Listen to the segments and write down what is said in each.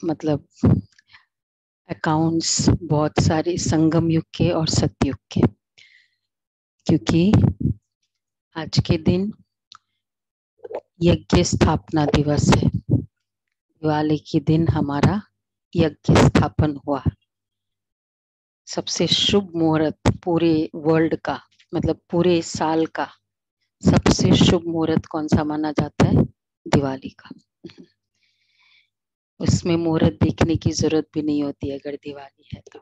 मतलब अकाउंट्स बहुत सारे संगम युग के और सतयुग के, क्योंकि आज के दिन यज्ञ स्थापना दिवस है। दिवाली के दिन हमारा यज्ञ स्थापन हुआ। सबसे शुभ मुहूर्त पूरे वर्ल्ड का, मतलब पूरे साल का सबसे शुभ मुहूर्त कौन सा माना जाता है? दिवाली का। उसमें मुहूर्त देखने की जरूरत भी नहीं होती अगर दिवाली है तो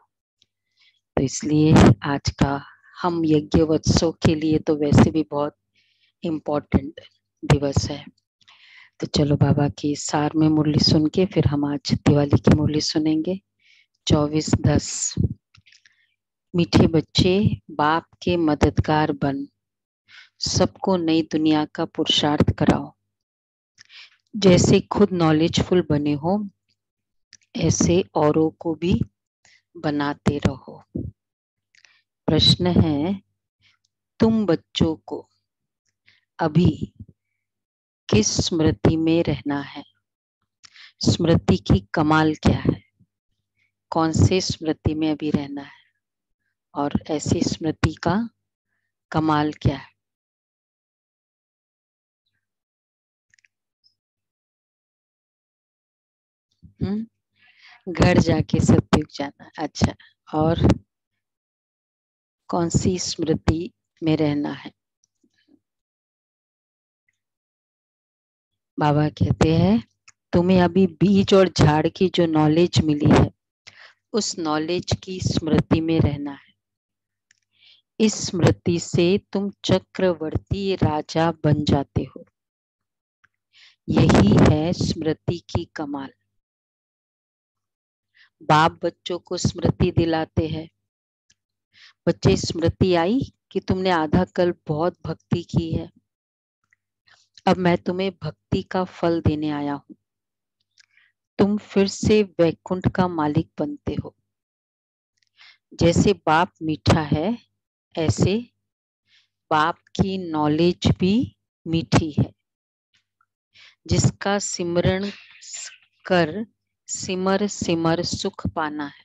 इसलिए आज का हम यज्ञोत्सव के लिए तो वैसे भी बहुत इम्पोर्टेंट दिवस है। तो चलो बाबा की सार में मुरली सुन के फिर हम आज दिवाली की मुरली सुनेंगे। 24/10। मीठे बच्चे बाप के मददगार बन, सबको नई दुनिया का पुरुषार्थ कराओ। जैसे खुद नॉलेजफुल बने हो ऐसे औरों को भी बनाते रहो। प्रश्न है, तुम बच्चों को अभी किस स्मृति में रहना है? स्मृति की कमाल क्या है? कौन से स्मृति में अभी रहना है और ऐसी स्मृति का कमाल क्या है? घर जाके सतयुग जाना। अच्छा, और कौन सी स्मृति में रहना है? बाबा कहते हैं तुम्हें अभी बीज और झाड़ की जो नॉलेज मिली है उस नॉलेज की स्मृति में रहना है। इस स्मृति से तुम चक्रवर्ती राजा बन जाते हो। यही है स्मृति की कमाल। बाप बच्चों को स्मृति दिलाते हैं। बच्चे, स्मृति आई कि तुमने आधा कल्प बहुत भक्ति की है, अब मैं तुम्हें भक्ति का फल देने आया हूं। तुम फिर से वैकुंठ का मालिक बनते हो। जैसे बाप मीठा है ऐसे बाप की नॉलेज भी मीठी है। जिसका सिमरण कर सिमर सिमर सुख पाना है।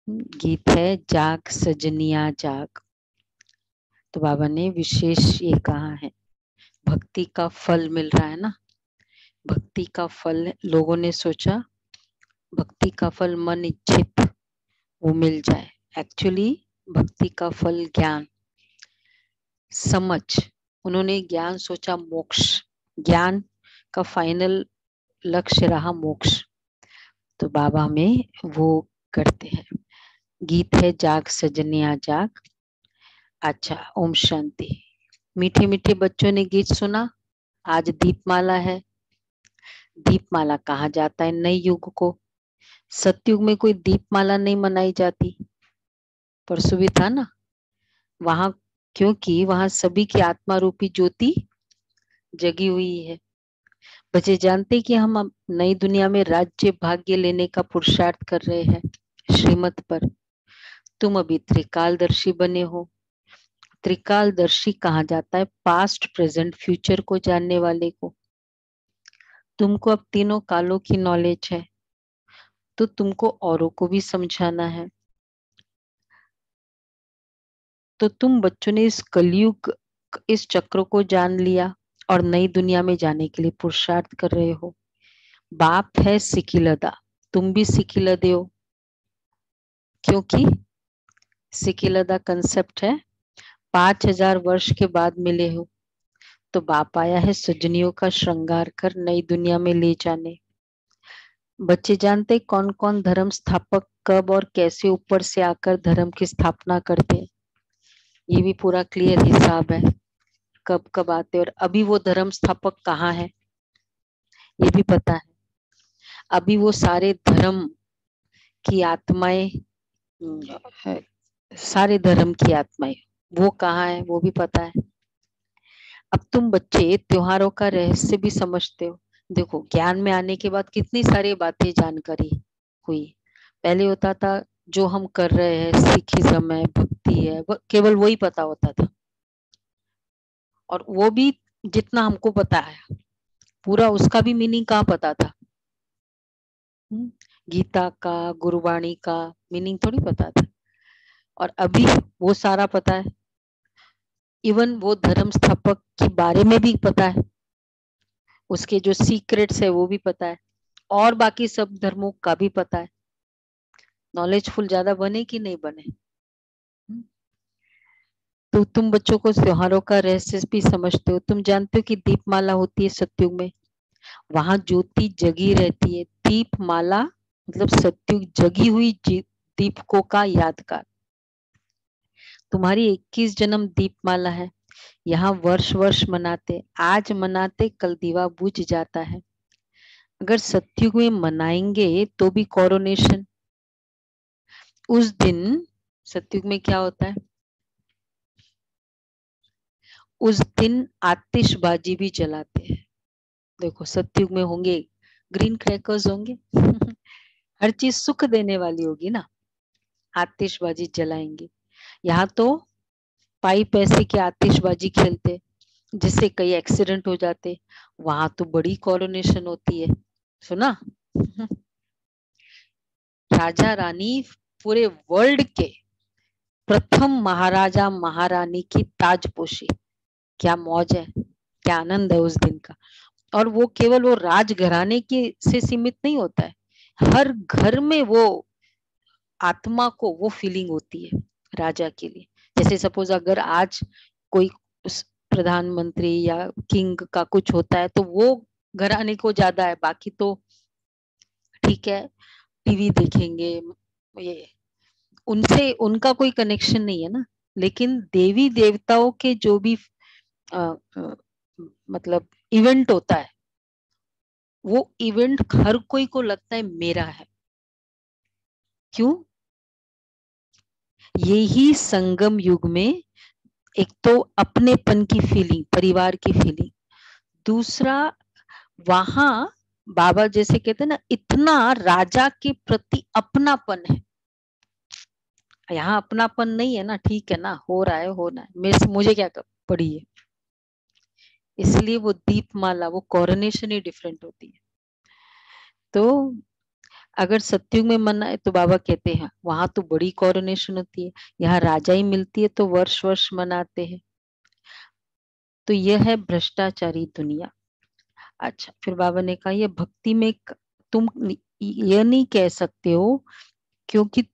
गीत है जाग सजनिया जाग। तो बाबा ने विशेष ये कहा है, भक्ति का फल मिल रहा है ना। भक्ति का फल लोगों ने सोचा भक्ति का फल मन इच्छित वो मिल जाए। एक्चुअली भक्ति का फल ज्ञान, समझ। उन्होंने ज्ञान सोचा मोक्ष, ज्ञान का फाइनल लक्ष्य रहा मोक्ष। तो बाबा में वो करते हैं। गीत है जाग सजनिया जाग। अच्छा, ओम शांति। मीठे मीठे बच्चों ने गीत सुना। आज दीपमाला है। दीपमाला कहा जाता है नए युग को। सतयुग में कोई दीपमाला नहीं मनाई जाती। परसों भी था ना वहां, क्योंकि वहां सभी की आत्मा रूपी ज्योति जगी हुई है। बच्चे जानते कि हम अब नई दुनिया में राज्य भाग्य लेने का पुरुषार्थ कर रहे हैं श्रीमत पर। तुम अभी त्रिकालदर्शी बने हो। त्रिकालदर्शी कहा जाता है पास्ट प्रेजेंट फ्यूचर को जानने वाले को। तुमको अब तीनों कालों की नॉलेज है तो तुमको औरों को भी समझाना है। तो तुम बच्चों ने इस कलयुग इस चक्र को जान लिया और नई दुनिया में जाने के लिए पुरुषार्थ कर रहे हो। बाप है सिकिलदा, तुम भी सिकिलदे हो, क्योंकि सिकिलदा कंसेप्ट है 5000 वर्ष के बाद मिले हो। तो बाप आया है सजनियों का श्रृंगार कर नई दुनिया में ले जाने। बच्चे जानते कौन कौन धर्म स्थापक कब और कैसे ऊपर से आकर धर्म की स्थापना करते? ये भी पूरा क्लियर हिसाब है कब कब आते और अभी वो धर्म स्थापक कहाँ है ये भी पता है। अभी वो सारे धर्म की आत्माएं, सारे धर्म की आत्माएं वो कहाँ है वो भी पता है। अब तुम बच्चे त्योहारों का रहस्य भी समझते हो। देखो ज्ञान में आने के बाद कितनी सारी बातें जानकारी हुई। पहले होता था जो हम कर रहे हैं सिखिज्म है भक्ति है केवल वही पता होता था और वो भी जितना हमको पता है, पूरा उसका भी मीनिंग कहाँ पता था। गीता का, गुरुवाणी का मीनिंग थोड़ी पता था। और अभी वो सारा पता है, इवन वो धर्म स्थापक के बारे में भी पता है, उसके जो सीक्रेट्स है वो भी पता है, और बाकी सब धर्मों का भी पता है। नॉलेजफुल ज्यादा बने कि नहीं बने। तो तुम बच्चों को त्योहारों का रहस्य भी समझते हो। तुम जानते हो कि दीपमाला होती है सत्युग में, वहां ज्योति जगी रहती है। दीपमाला मतलब सत्युग जगी हुई दीपकों का यादगार। तुम्हारी 21 जन्म दीपमाला है। यहाँ वर्ष वर्ष मनाते, आज मनाते कल दीवा बुझ जाता है। अगर सत्युग में मनाएंगे तो भी कोरोनेशन उस दिन। सत्युग में क्या होता है, उस दिन आतिशबाजी भी जलाते हैं। देखो सत्युग में होंगे ग्रीन क्रैकर्स होंगे हर चीज सुख देने वाली होगी ना, आतिशबाजी जलाएंगे। यहाँ तो पाइप ऐसे की आतिशबाजी खेलते जिससे कई एक्सीडेंट हो जाते। वहां तो बड़ी कोरोनेशन होती है, सुना राजा रानी पूरे वर्ल्ड के प्रथम महाराजा महारानी की ताजपोशी। क्या मौज है, क्या आनंद है उस दिन का। और वो केवल वो राजघराने के से सीमित नहीं होता है, हर घर में वो आत्मा को वो फीलिंग होती है राजा के लिए। जैसे सपोज अगर आज कोई प्रधानमंत्री या किंग का कुछ होता है तो वो घराने को ज्यादा है, बाकी तो ठीक है टीवी देखेंगे, ये उनसे उनका कोई कनेक्शन नहीं है ना। लेकिन देवी देवताओं के जो भी आ, आ, मतलब इवेंट होता है, वो इवेंट हर कोई को लगता है मेरा है। क्यों? यही संगम युग में एक तो अपनेपन की फीलिंग, परिवार की फीलिंग, दूसरा वहां बाबा जैसे कहते हैं ना, इतना राजा के प्रति अपनापन है। यहाँ अपनापन नहीं है ना, ठीक है ना, हो रहा है होना है, मुझे क्या पड़ी है। इसलिए वो दीपमाला, वो कोरोनेशन ही डिफरेंट होती है। तो अगर सत्युग में मनाए तो बाबा कहते हैं वहां तो बड़ी कोरोनेशन होती है, यहाँ राजा ही मिलती है तो वर्ष वर्ष मनाते हैं। तो यह है भ्रष्टाचारी दुनिया। अच्छा, फिर बाबा ने कहा ये भक्ति में तुम ये नहीं कह सकते हो, क्योंकि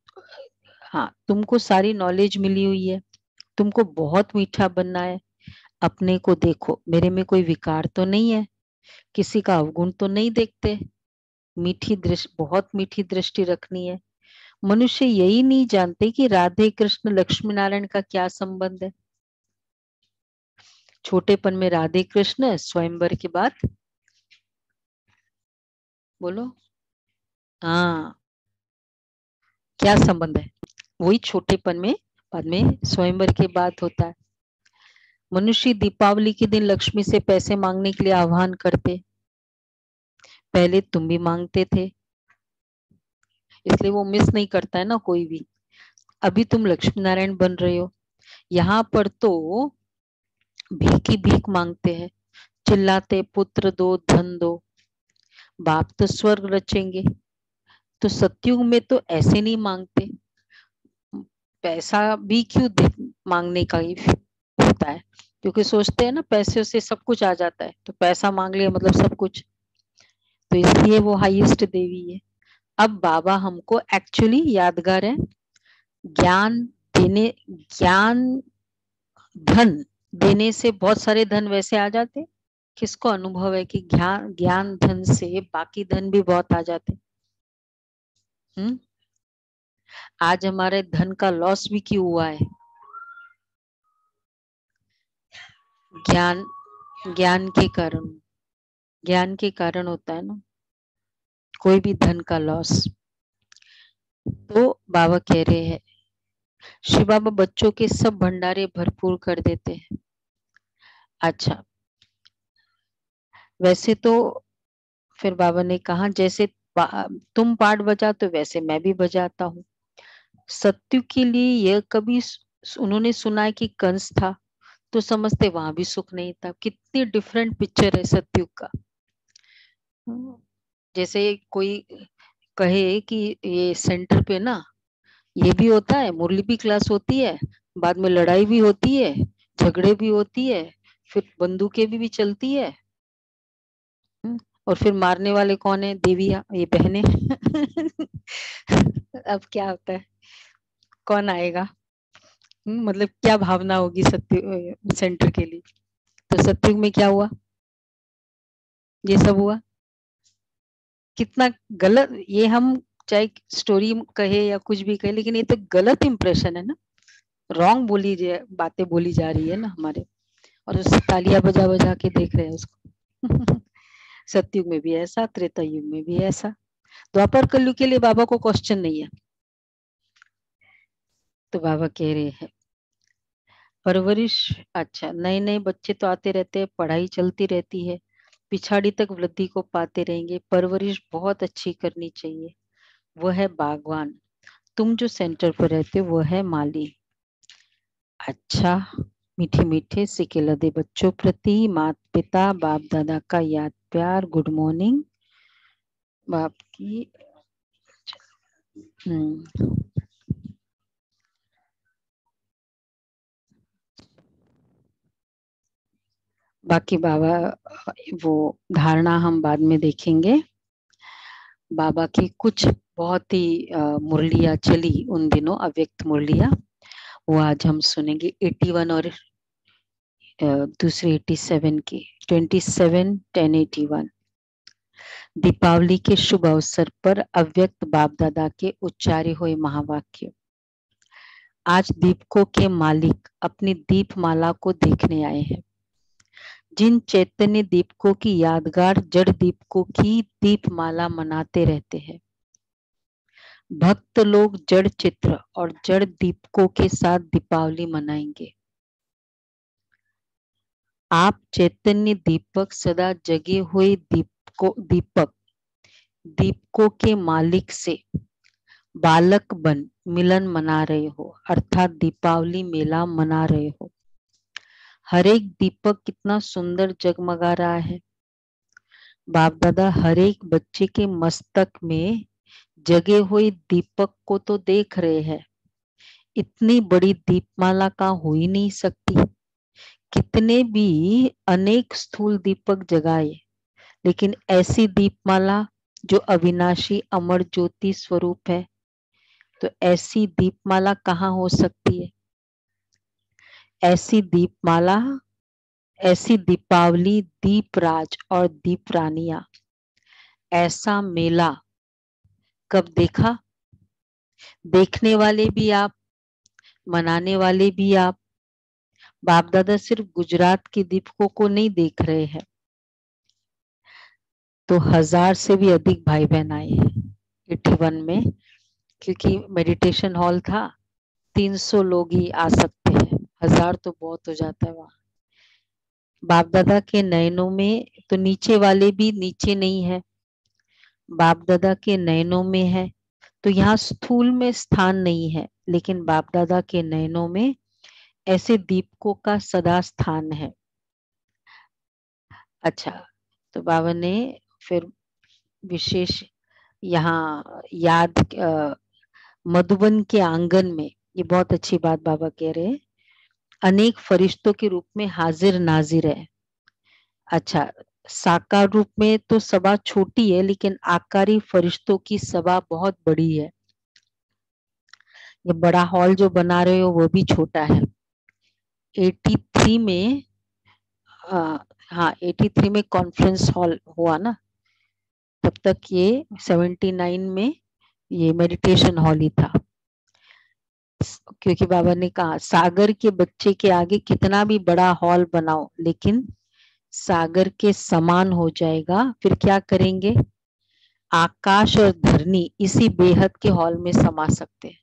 हाँ तुमको सारी नॉलेज मिली हुई है, तुमको बहुत मीठा बनना है। अपने को देखो, मेरे में कोई विकार तो नहीं है, किसी का अवगुण तो नहीं देखते, मीठी दृष्टि, बहुत मीठी दृष्टि रखनी है। मनुष्य यही नहीं जानते कि राधे कृष्ण लक्ष्मी नारायण का क्या संबंध है। छोटेपन में राधे कृष्ण स्वयंवर के बाद, बोलो हाँ क्या संबंध है, वही छोटेपन में, बाद में स्वयंवर के बाद होता है। मनुष्य दीपावली के दिन लक्ष्मी से पैसे मांगने के लिए आह्वान करते, पहले तुम भी मांगते थे, इसलिए वो मिस नहीं करता है ना कोई भी। अभी तुम लक्ष्मी नारायण बन रहे हो, यहाँ पर तो भीख ही भीख मांगते हैं, चिल्लाते पुत्र दो धन दो, बाप तो स्वर्ग रचेंगे। तो सत्युग में तो ऐसे नहीं मांगते, पैसा भी क्यों मांगने का ही होता है, क्योंकि सोचते हैं ना पैसे से सब कुछ आ जाता है, तो पैसा मांग लिया मतलब सब कुछ। तो इसलिए वो हाईएस्ट देवी है। अब बाबा हमको एक्चुअली यादगार है, ज्ञान देने, ज्ञान धन देने से बहुत सारे धन वैसे आ जाते, किसको अनुभव है कि ज्ञान ज्ञान धन से बाकी धन भी बहुत आ जाते। आज हमारे धन का लॉस भी क्यों हुआ है? ज्ञान, ज्ञान के कारण, ज्ञान के कारण होता है ना कोई भी धन का लॉस। तो बाबा कह रहे हैं शिव बाबा बच्चों के सब भंडारे भरपूर कर देते हैं। अच्छा, वैसे तो फिर बाबा ने कहा जैसे तुम पाठ बजाते हो वैसे मैं भी बजाता हूँ। सत्यु के लिए यह कभी उन्होंने सुना है कि कंस था, तो समझते वहां भी सुख नहीं था। कितनी डिफरेंट पिक्चर है सतयुग का। जैसे कोई कहे कि ये सेंटर पे ना ये भी होता है, मुरली भी क्लास होती है, बाद में लड़ाई भी होती है, झगड़े भी होती है, फिर बंदूकें भी चलती है। और फिर मारने वाले कौन है? देवियां, ये बहनें। अब क्या होता है, कौन आएगा? मतलब क्या भावना होगी सत्य सेंटर के लिए। तो सत्युग में क्या हुआ? ये सब हुआ। कितना गलत ये, हम चाहे स्टोरी कहे या कुछ भी कहे, लेकिन ये तो गलत इंप्रेशन है ना, रॉन्ग बातें बोली जा रही है ना हमारे, और उससे तालियां बजा बजा के देख रहे हैं उसको। सतयुग में भी ऐसा, त्रेता युग में भी ऐसा, द्वापर कलयुग के लिए बाबा को क्वेश्चन नहीं है। तो बाबा कह रहे हैं परवरिश, अच्छा नए नए बच्चे तो आते रहते हैं, पढ़ाई चलती रहती है, पिछाड़ी तक वृद्धि को पाते रहेंगे, परवरिश बहुत अच्छी करनी चाहिए। वह है बागवान, तुम जो सेंटर पर रहते हो वो है माली। अच्छा, मीठे मीठे सिके लदे बच्चों प्रति माता पिता बाप दादा का याद प्यार, गुड मॉर्निंग बाप की। बाकी बाबा वो धारणा हम बाद में देखेंगे। बाबा की कुछ बहुत ही मुरलियाँ चली उन दिनों, अव्यक्त मुरलियाँ, वो आज हम सुनेंगे। 81 और दूसरी 87 की, 27/10/81। दीपावली के शुभ अवसर पर अव्यक्त बाप दादा के उच्चारे हुए महावाक्य। आज दीपकों के मालिक अपनी दीपमाला को देखने आए हैं। जिन चैतन्य दीपकों की यादगार जड़ दीपकों की दीपमाला मनाते रहते हैं, भक्त लोग जड़ चित्र और जड़ दीपकों के साथ दीपावली मनाएंगे। आप चैतन्य दीपक सदा जगे हुए दीपकों के मालिक से बालक बन मिलन मना रहे हो, अर्थात दीपावली मेला मना रहे हो। हर एक दीपक कितना सुंदर जगमगा रहा है। बाप दादा हर एक बच्चे के मस्तक में जगे हुए दीपक को तो देख रहे हैं। इतनी बड़ी दीपमाला का हो ही नहीं सकती। कितने भी अनेक स्थूल दीपक जगाए, लेकिन ऐसी दीपमाला जो अविनाशी अमर ज्योति स्वरूप है, तो ऐसी दीपमाला कहाँ हो सकती है? ऐसी दीपमाला, ऐसी दीपावली, दीपराज और दीपरानियां, ऐसा मेला कब देखा? देखने वाले भी आप, मनाने वाले भी आप। बाप दादा सिर्फ गुजरात के दीपकों को नहीं देख रहे हैं, तो 1000 से भी अधिक भाई बहन आए हैं 81 में, क्योंकि मेडिटेशन हॉल था, 300 लोग ही आ सकते हैं, 1000 तो बहुत हो जाता है वहां। बाप दादा के नयनों में तो नीचे वाले भी नीचे नहीं है, बाप दादा के नयनों में है। तो यहाँ स्थूल में स्थान नहीं है, लेकिन बाप दादा के नयनों में ऐसे दीपकों का सदा स्थान है। अच्छा, तो बाबा ने फिर विशेष यहाँ याद मधुबन के आंगन में, ये बहुत अच्छी बात बाबा कह रहे हैं, अनेक फरिश्तों के रूप में हाजिर नाजिर है। अच्छा, साकार रूप में तो सभा छोटी है, लेकिन आकारी फरिश्तों की सभा बहुत बड़ी है। ये बड़ा हॉल जो बना रहे हो वो भी छोटा है। 83 में हाँ 83 में कॉन्फ्रेंस हॉल हुआ ना, तब तक ये 79 में ये मेडिटेशन हॉल ही था। क्योंकि बाबा ने कहा सागर के बच्चे के आगे कितना भी बड़ा हॉल बनाओ, लेकिन सागर के समान हो जाएगा। फिर क्या करेंगे? आकाश और धरनी इसी बेहद के हॉल में समा सकते हैं।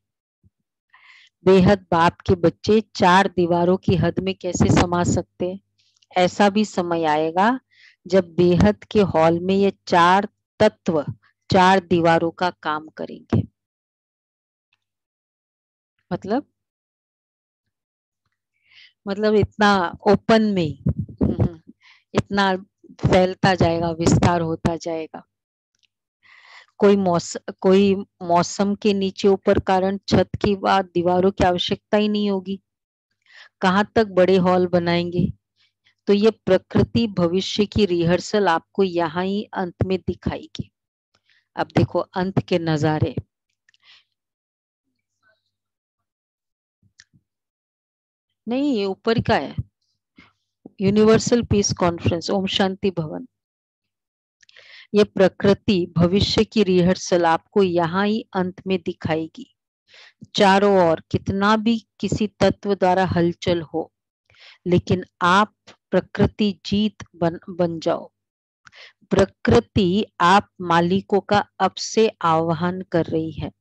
बेहद बाप के बच्चे 4 दीवारों की हद में कैसे समा सकते हैं? ऐसा भी समय आएगा जब बेहद के हॉल में ये 4 तत्व 4 दीवारों का काम करेंगे। मतलब मतलब इतना ओपन में इतना फैलता जाएगा, विस्तार होता जाएगा। कोई मौसम के नीचे ऊपर कारण छत की व दीवारों की आवश्यकता ही नहीं होगी। कहाँ तक बड़े हॉल बनाएंगे? तो ये प्रकृति भविष्य की रिहर्सल आपको यहाँ ही अंत में दिखाएगी। अब देखो अंत के नजारे। नहीं, ये ऊपर का है, universal peace conference, Om Shanti भवन। ये प्रकृति भविष्य की रिहर्सल आपको यहाँ ही अंत में दिखाएगी। चारों ओर कितना भी किसी तत्व द्वारा हलचल हो, लेकिन आप प्रकृति जीत बन जाओ। प्रकृति आप मालिकों का अब से आह्वान कर रही है।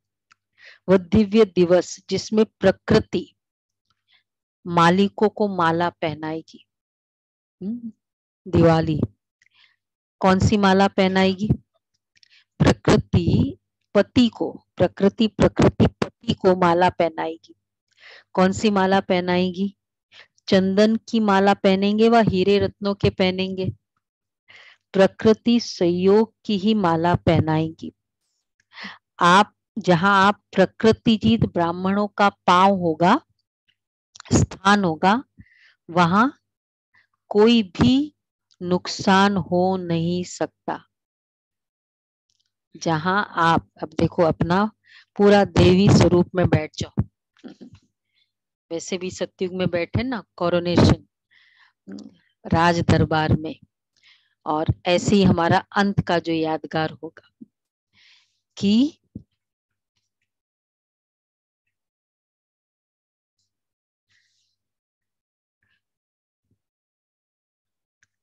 वह दिव्य दिवस जिसमें प्रकृति मालिकों को माला पहनाएगी। दिवाली कौन सी माला पहनाएगी? प्रकृति प्रकृति पति को माला पहनाएगी। कौन सी माला पहनाएगी? चंदन की माला पहनेंगे व हीरे रत्नों के पहनेंगे? प्रकृति सहयोग की ही माला पहनाएगी। आप जहां आप प्रकृति जीत ब्राह्मणों का पांव होगा, स्थान होगा, वहां कोई भी नुकसान हो नहीं सकता। जहां आप अब देखो अपना पूरा देवी स्वरूप में बैठ जाओ। वैसे भी सतयुग में बैठे ना, कोरोनेशन, राज दरबार में। और ऐसे ही हमारा अंत का जो यादगार होगा कि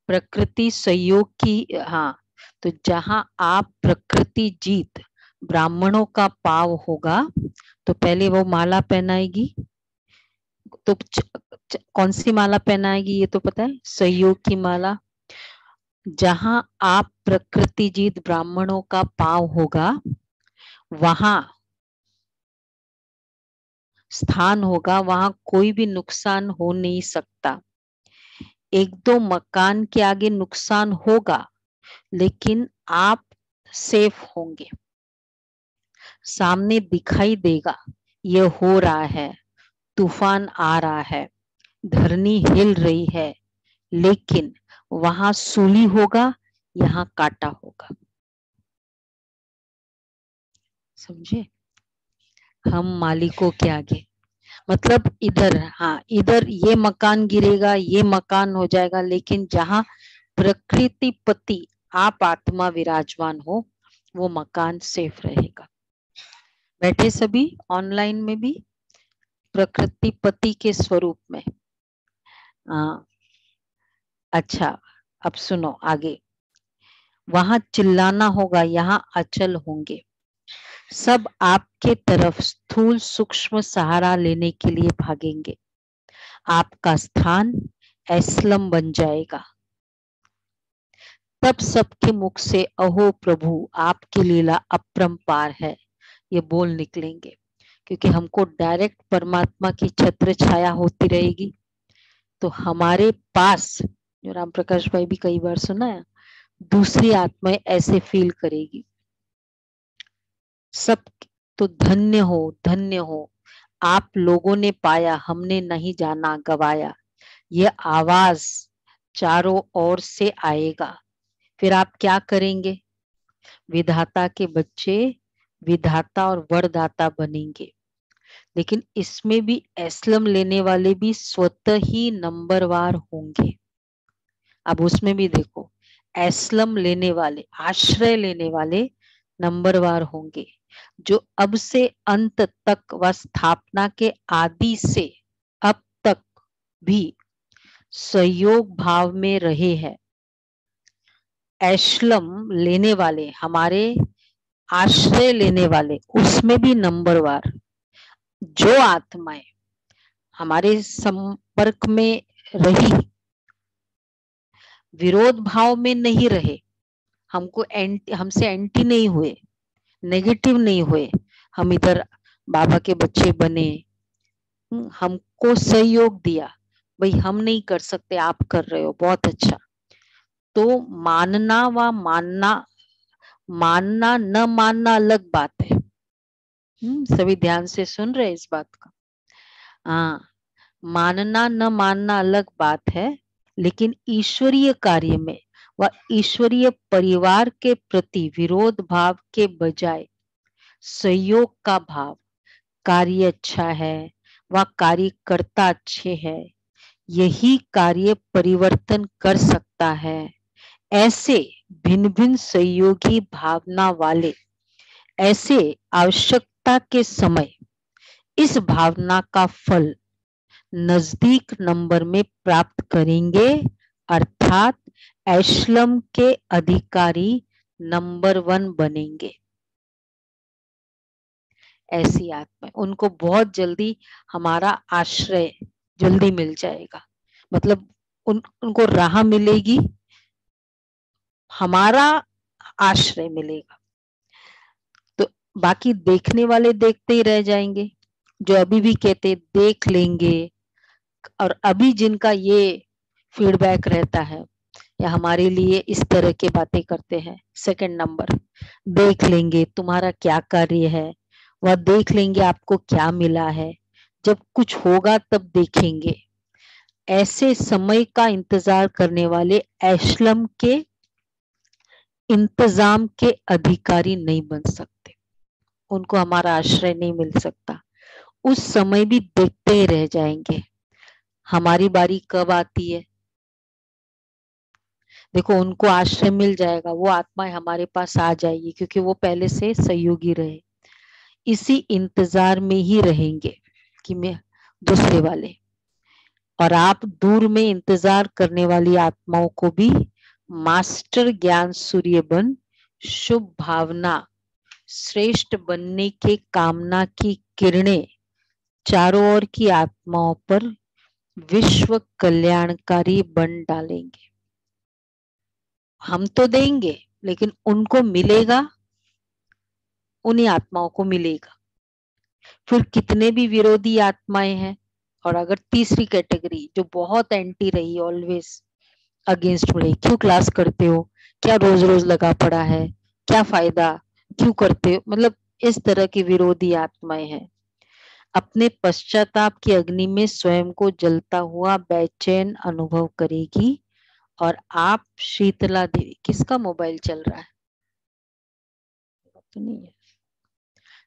प्रकृति सहयोग की, हाँ, तो जहां आप प्रकृति जीत ब्राह्मणों का पाव होगा, तो पहले वो माला पहनाएगी। तो कौन सी माला पहनाएगी ये तो पता है, सहयोग की माला। जहां आप प्रकृति जीत ब्राह्मणों का पाव होगा, वहां स्थान होगा, वहां कोई भी नुकसान हो नहीं सकता। एक दो मकान के आगे नुकसान होगा, लेकिन आप सेफ होंगे। सामने दिखाई देगा ये हो रहा है, तूफान आ रहा है, धरनी हिल रही है, लेकिन वहां सूली होगा, यहाँ कांटा होगा। समझे? हम मालिकों के आगे, मतलब इधर, हाँ इधर ये मकान गिरेगा, ये मकान हो जाएगा, लेकिन जहां प्रकृति पति आप आत्मा विराजमान हो, वो मकान सेफ रहेगा। बैठे सभी ऑनलाइन में भी प्रकृति पति के स्वरूप में। अच्छा, अब सुनो आगे। वहां चिल्लाना होगा, यहाँ अचल होंगे। सब आपके तरफ स्थूल सूक्ष्म सहारा लेने के लिए भागेंगे। आपका स्थान एस्लम बन जाएगा। तब सबके मुख से अहो प्रभु आपकी लीला अपरंपार है, ये बोल निकलेंगे। क्योंकि हमको डायरेक्ट परमात्मा की छत्र छाया होती रहेगी, तो हमारे पास, जो राम प्रकाश भाई भी कई बार सुना है, दूसरी आत्माएं ऐसे फील करेगी। सब तो धन्य हो, धन्य हो, आप लोगों ने पाया, हमने नहीं जाना गवाया। ये आवाज चारों ओर से आएगा। फिर आप क्या करेंगे? विधाता के बच्चे विधाता और वरदाता बनेंगे। लेकिन इसमें भी एस्लम लेने वाले भी स्वतः ही नंबरवार होंगे। अब उसमें भी देखो, एस्लम लेने वाले, आश्रय लेने वाले नंबरवार होंगे, जो अब से अंत तक व स्थापना के आदि से अब तक भी सहयोग भाव में रहे हैं। एस्लम लेने वाले, हमारे आश्रय लेने वाले, उसमें भी नंबरवार। जो आत्माएं हमारे संपर्क में रही, विरोध भाव में नहीं रहे, हमसे एंटी नहीं हुए, नेगेटिव नहीं हुए, हम इधर बाबा के बच्चे बने, हमको सहयोग दिया, भाई हम नहीं कर सकते, आप कर रहे हो, बहुत अच्छा। तो मानना व मानना, मानना न मानना अलग बात है। सभी ध्यान से सुन रहे इस बात का। हाँ, मानना न मानना अलग बात है, लेकिन ईश्वरीय कार्य में व ईश्वरीय परिवार के प्रति विरोध भाव के बजाय सहयोग का भाव, कार्य अच्छा है व कार्यकर्ता अच्छे हैं, यही कार्य परिवर्तन कर सकता है। ऐसे भिन्न भिन्न सहयोगी भावना वाले ऐसे आवश्यकता के समय इस भावना का फल नजदीक नंबर में प्राप्त करेंगे, अर्थात एशलम के अधिकारी नंबर 1 बनेंगे। ऐसी आत्मा उनको बहुत जल्दी हमारा आश्रय जल्दी मिल जाएगा, मतलब उनको राह मिलेगी, हमारा आश्रय मिलेगा। तो बाकी देखने वाले देखते ही रह जाएंगे, जो अभी भी कहते देख लेंगे, और अभी जिनका ये फीडबैक रहता है या हमारे लिए इस तरह की बातें करते हैं, सेकंड नंबर, देख लेंगे तुम्हारा क्या कार्य है, वह देख लेंगे आपको क्या मिला है, जब कुछ होगा तब देखेंगे। ऐसे समय का इंतजार करने वाले एशलम के इंतजाम के अधिकारी नहीं बन सकते, उनको हमारा आश्रय नहीं मिल सकता। उस समय भी देखते ही रह जाएंगे हमारी बारी कब आती है। देखो उनको आश्रय मिल जाएगा, वो आत्माएं हमारे पास आ जाएगी, क्योंकि वो पहले से सहयोगी रहे, इसी इंतजार में ही रहेंगे कि मैं दूसरे वाले। और आप दूर में इंतजार करने वाली आत्माओं को भी मास्टर ज्ञान सूर्य बन शुभ भावना श्रेष्ठ बनने के कामना की किरणें चारों ओर की आत्माओं पर विश्व कल्याणकारी बन डालेंगे। हम तो देंगे, लेकिन उनको मिलेगा, उन्हीं आत्माओं को मिलेगा। फिर कितने भी विरोधी आत्माएं हैं, और अगर तीसरी कैटेगरी जो बहुत एंटी रही, ऑलवेज अगेंस्ट रही, क्यों क्लास करते हो, क्या रोज रोज लगा पड़ा है, क्या फायदा, क्यों करते हो, मतलब इस तरह की विरोधी आत्माएं हैं, अपने पश्चाताप की अग्नि में स्वयं को जलता हुआ बेचैन अनुभव करेगी। और आप शीतला देवी, किसका मोबाइल चल रहा है? तो नहीं है,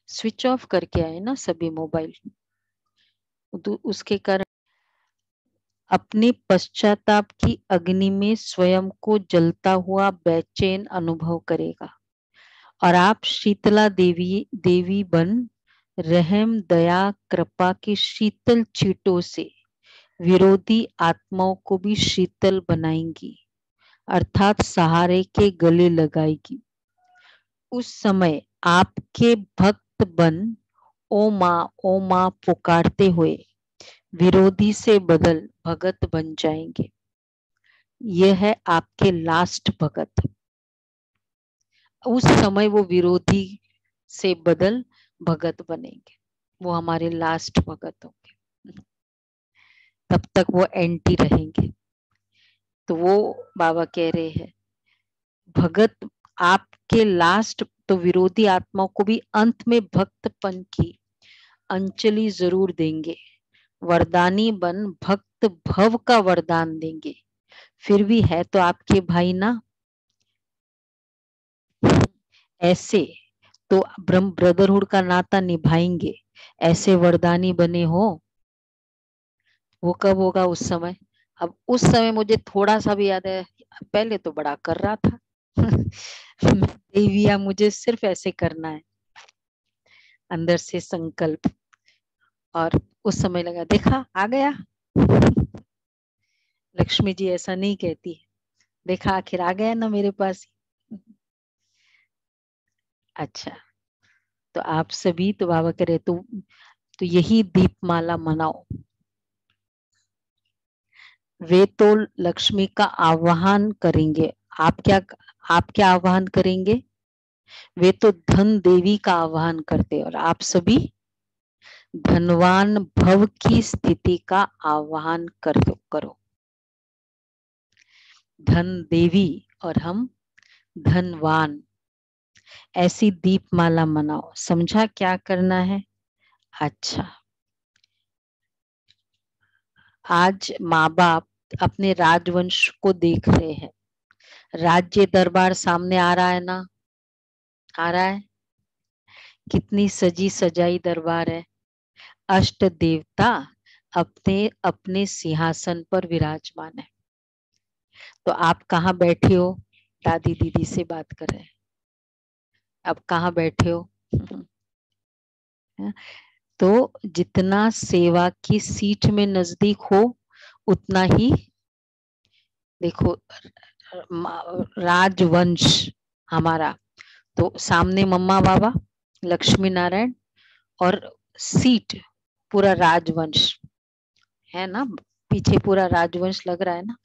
स्विच ऑफ करके आए ना सभी मोबाइल, तो उसके कारण अपने पश्चाताप की अग्नि में स्वयं को जलता हुआ बेचैन अनुभव करेगा। और आप शीतला देवी देवी बन रहम दया कृपा की शीतल छींटों से विरोधी आत्माओं को भी शीतल बनाएंगी, अर्थात सहारे के गले लगाएगी। उस समय आपके भक्त बन ओ माँ पुकारते हुए विरोधी से बदल भगत बन जाएंगे। यह है आपके लास्ट भगत। उस समय वो विरोधी से बदल भगत बनेंगे, वो हमारे लास्ट भगत होंगे, तब तक वो एंटी रहेंगे। तो वो बाबा कह रहे हैं भगत आपके लास्ट, तो विरोधी आत्माओं को भी अंत में भक्तपन की अंजलि जरूर देंगे, वरदानी बन भक्त भव का वरदान देंगे। फिर भी है तो आपके भाई ना, ऐसे तो ब्रह्म ब्रदरहुड का नाता निभाएंगे, ऐसे वरदानी बने हो। वो कब होगा? उस समय। अब उस समय मुझे थोड़ा सा भी याद है, पहले तो बड़ा कर रहा था देविया मुझे सिर्फ ऐसे करना है, अंदर से संकल्प, और उस समय लगा देखा आ गया लक्ष्मी जी ऐसा नहीं कहती है, देखा आखिर आ गया ना मेरे पास। अच्छा, तो आप सभी तो बाबा करे तो यही दीपमाला मनाओ। वे तो लक्ष्मी का आह्वान करेंगे, आप क्या आह्वान करेंगे? वे तो धन देवी का आह्वान करते, और आप सभी धनवान भव की स्थिति का आह्वान करो। धन देवी और हम धनवान, ऐसी दीपमाला मनाओ। समझा क्या करना है? अच्छा, आज माँ बाप अपने राजवंश को देख रहे हैं। राज्य दरबार सामने आ रहा है ना, आ रहा है। कितनी सजी सजाई दरबार है। अष्ट देवता अपने अपने सिंहासन पर विराजमान है। तो आप कहाँ बैठे हो? दादी दीदी से बात कर रहे हैं। अब कहाँ बैठे हो? तो जितना सेवा की सीट में नजदीक हो उतना ही, देखो राजवंश हमारा, तो सामने मम्मा बाबा, लक्ष्मी नारायण और सीट पूरा राजवंश है ना, पीछे पूरा राजवंश लग रहा है ना।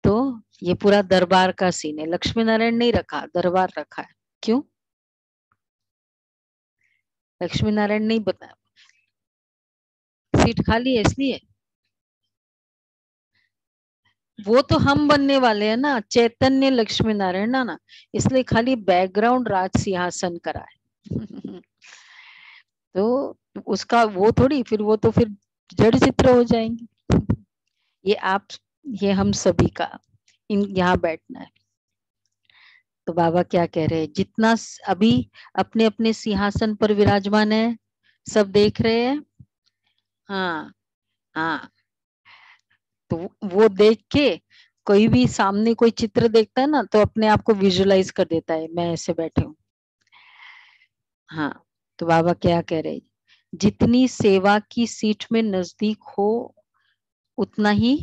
तो ये पूरा दरबार का सीन है। लक्ष्मी नारायण नहीं रखा, दरबार रखा है। क्यों? लक्ष्मी नारायण नहीं बताया, सीट खाली है इसलिए। वो तो हम बनने वाले हैं ना, चैतन्य लक्ष्मी नारायण ना, इसलिए खाली बैकग्राउंड राज सिंहासन करा है। तो उसका वो थोड़ी, फिर वो तो फिर जड़ चित्र हो जाएंगे। ये आप, ये हम सभी का इन यहाँ बैठना है। तो बाबा क्या कह रहे हैं? जितना अभी अपने अपने सिंहासन पर विराजमान है, सब देख रहे हैं। हाँ हाँ, तो वो देख के कोई भी सामने कोई चित्र देखता है ना, तो अपने आप को विजुअलाइज कर देता है, मैं ऐसे बैठे हूँ। हाँ, तो बाबा क्या कह रहे हैं? जितनी सेवा की सीट में नजदीक हो उतना ही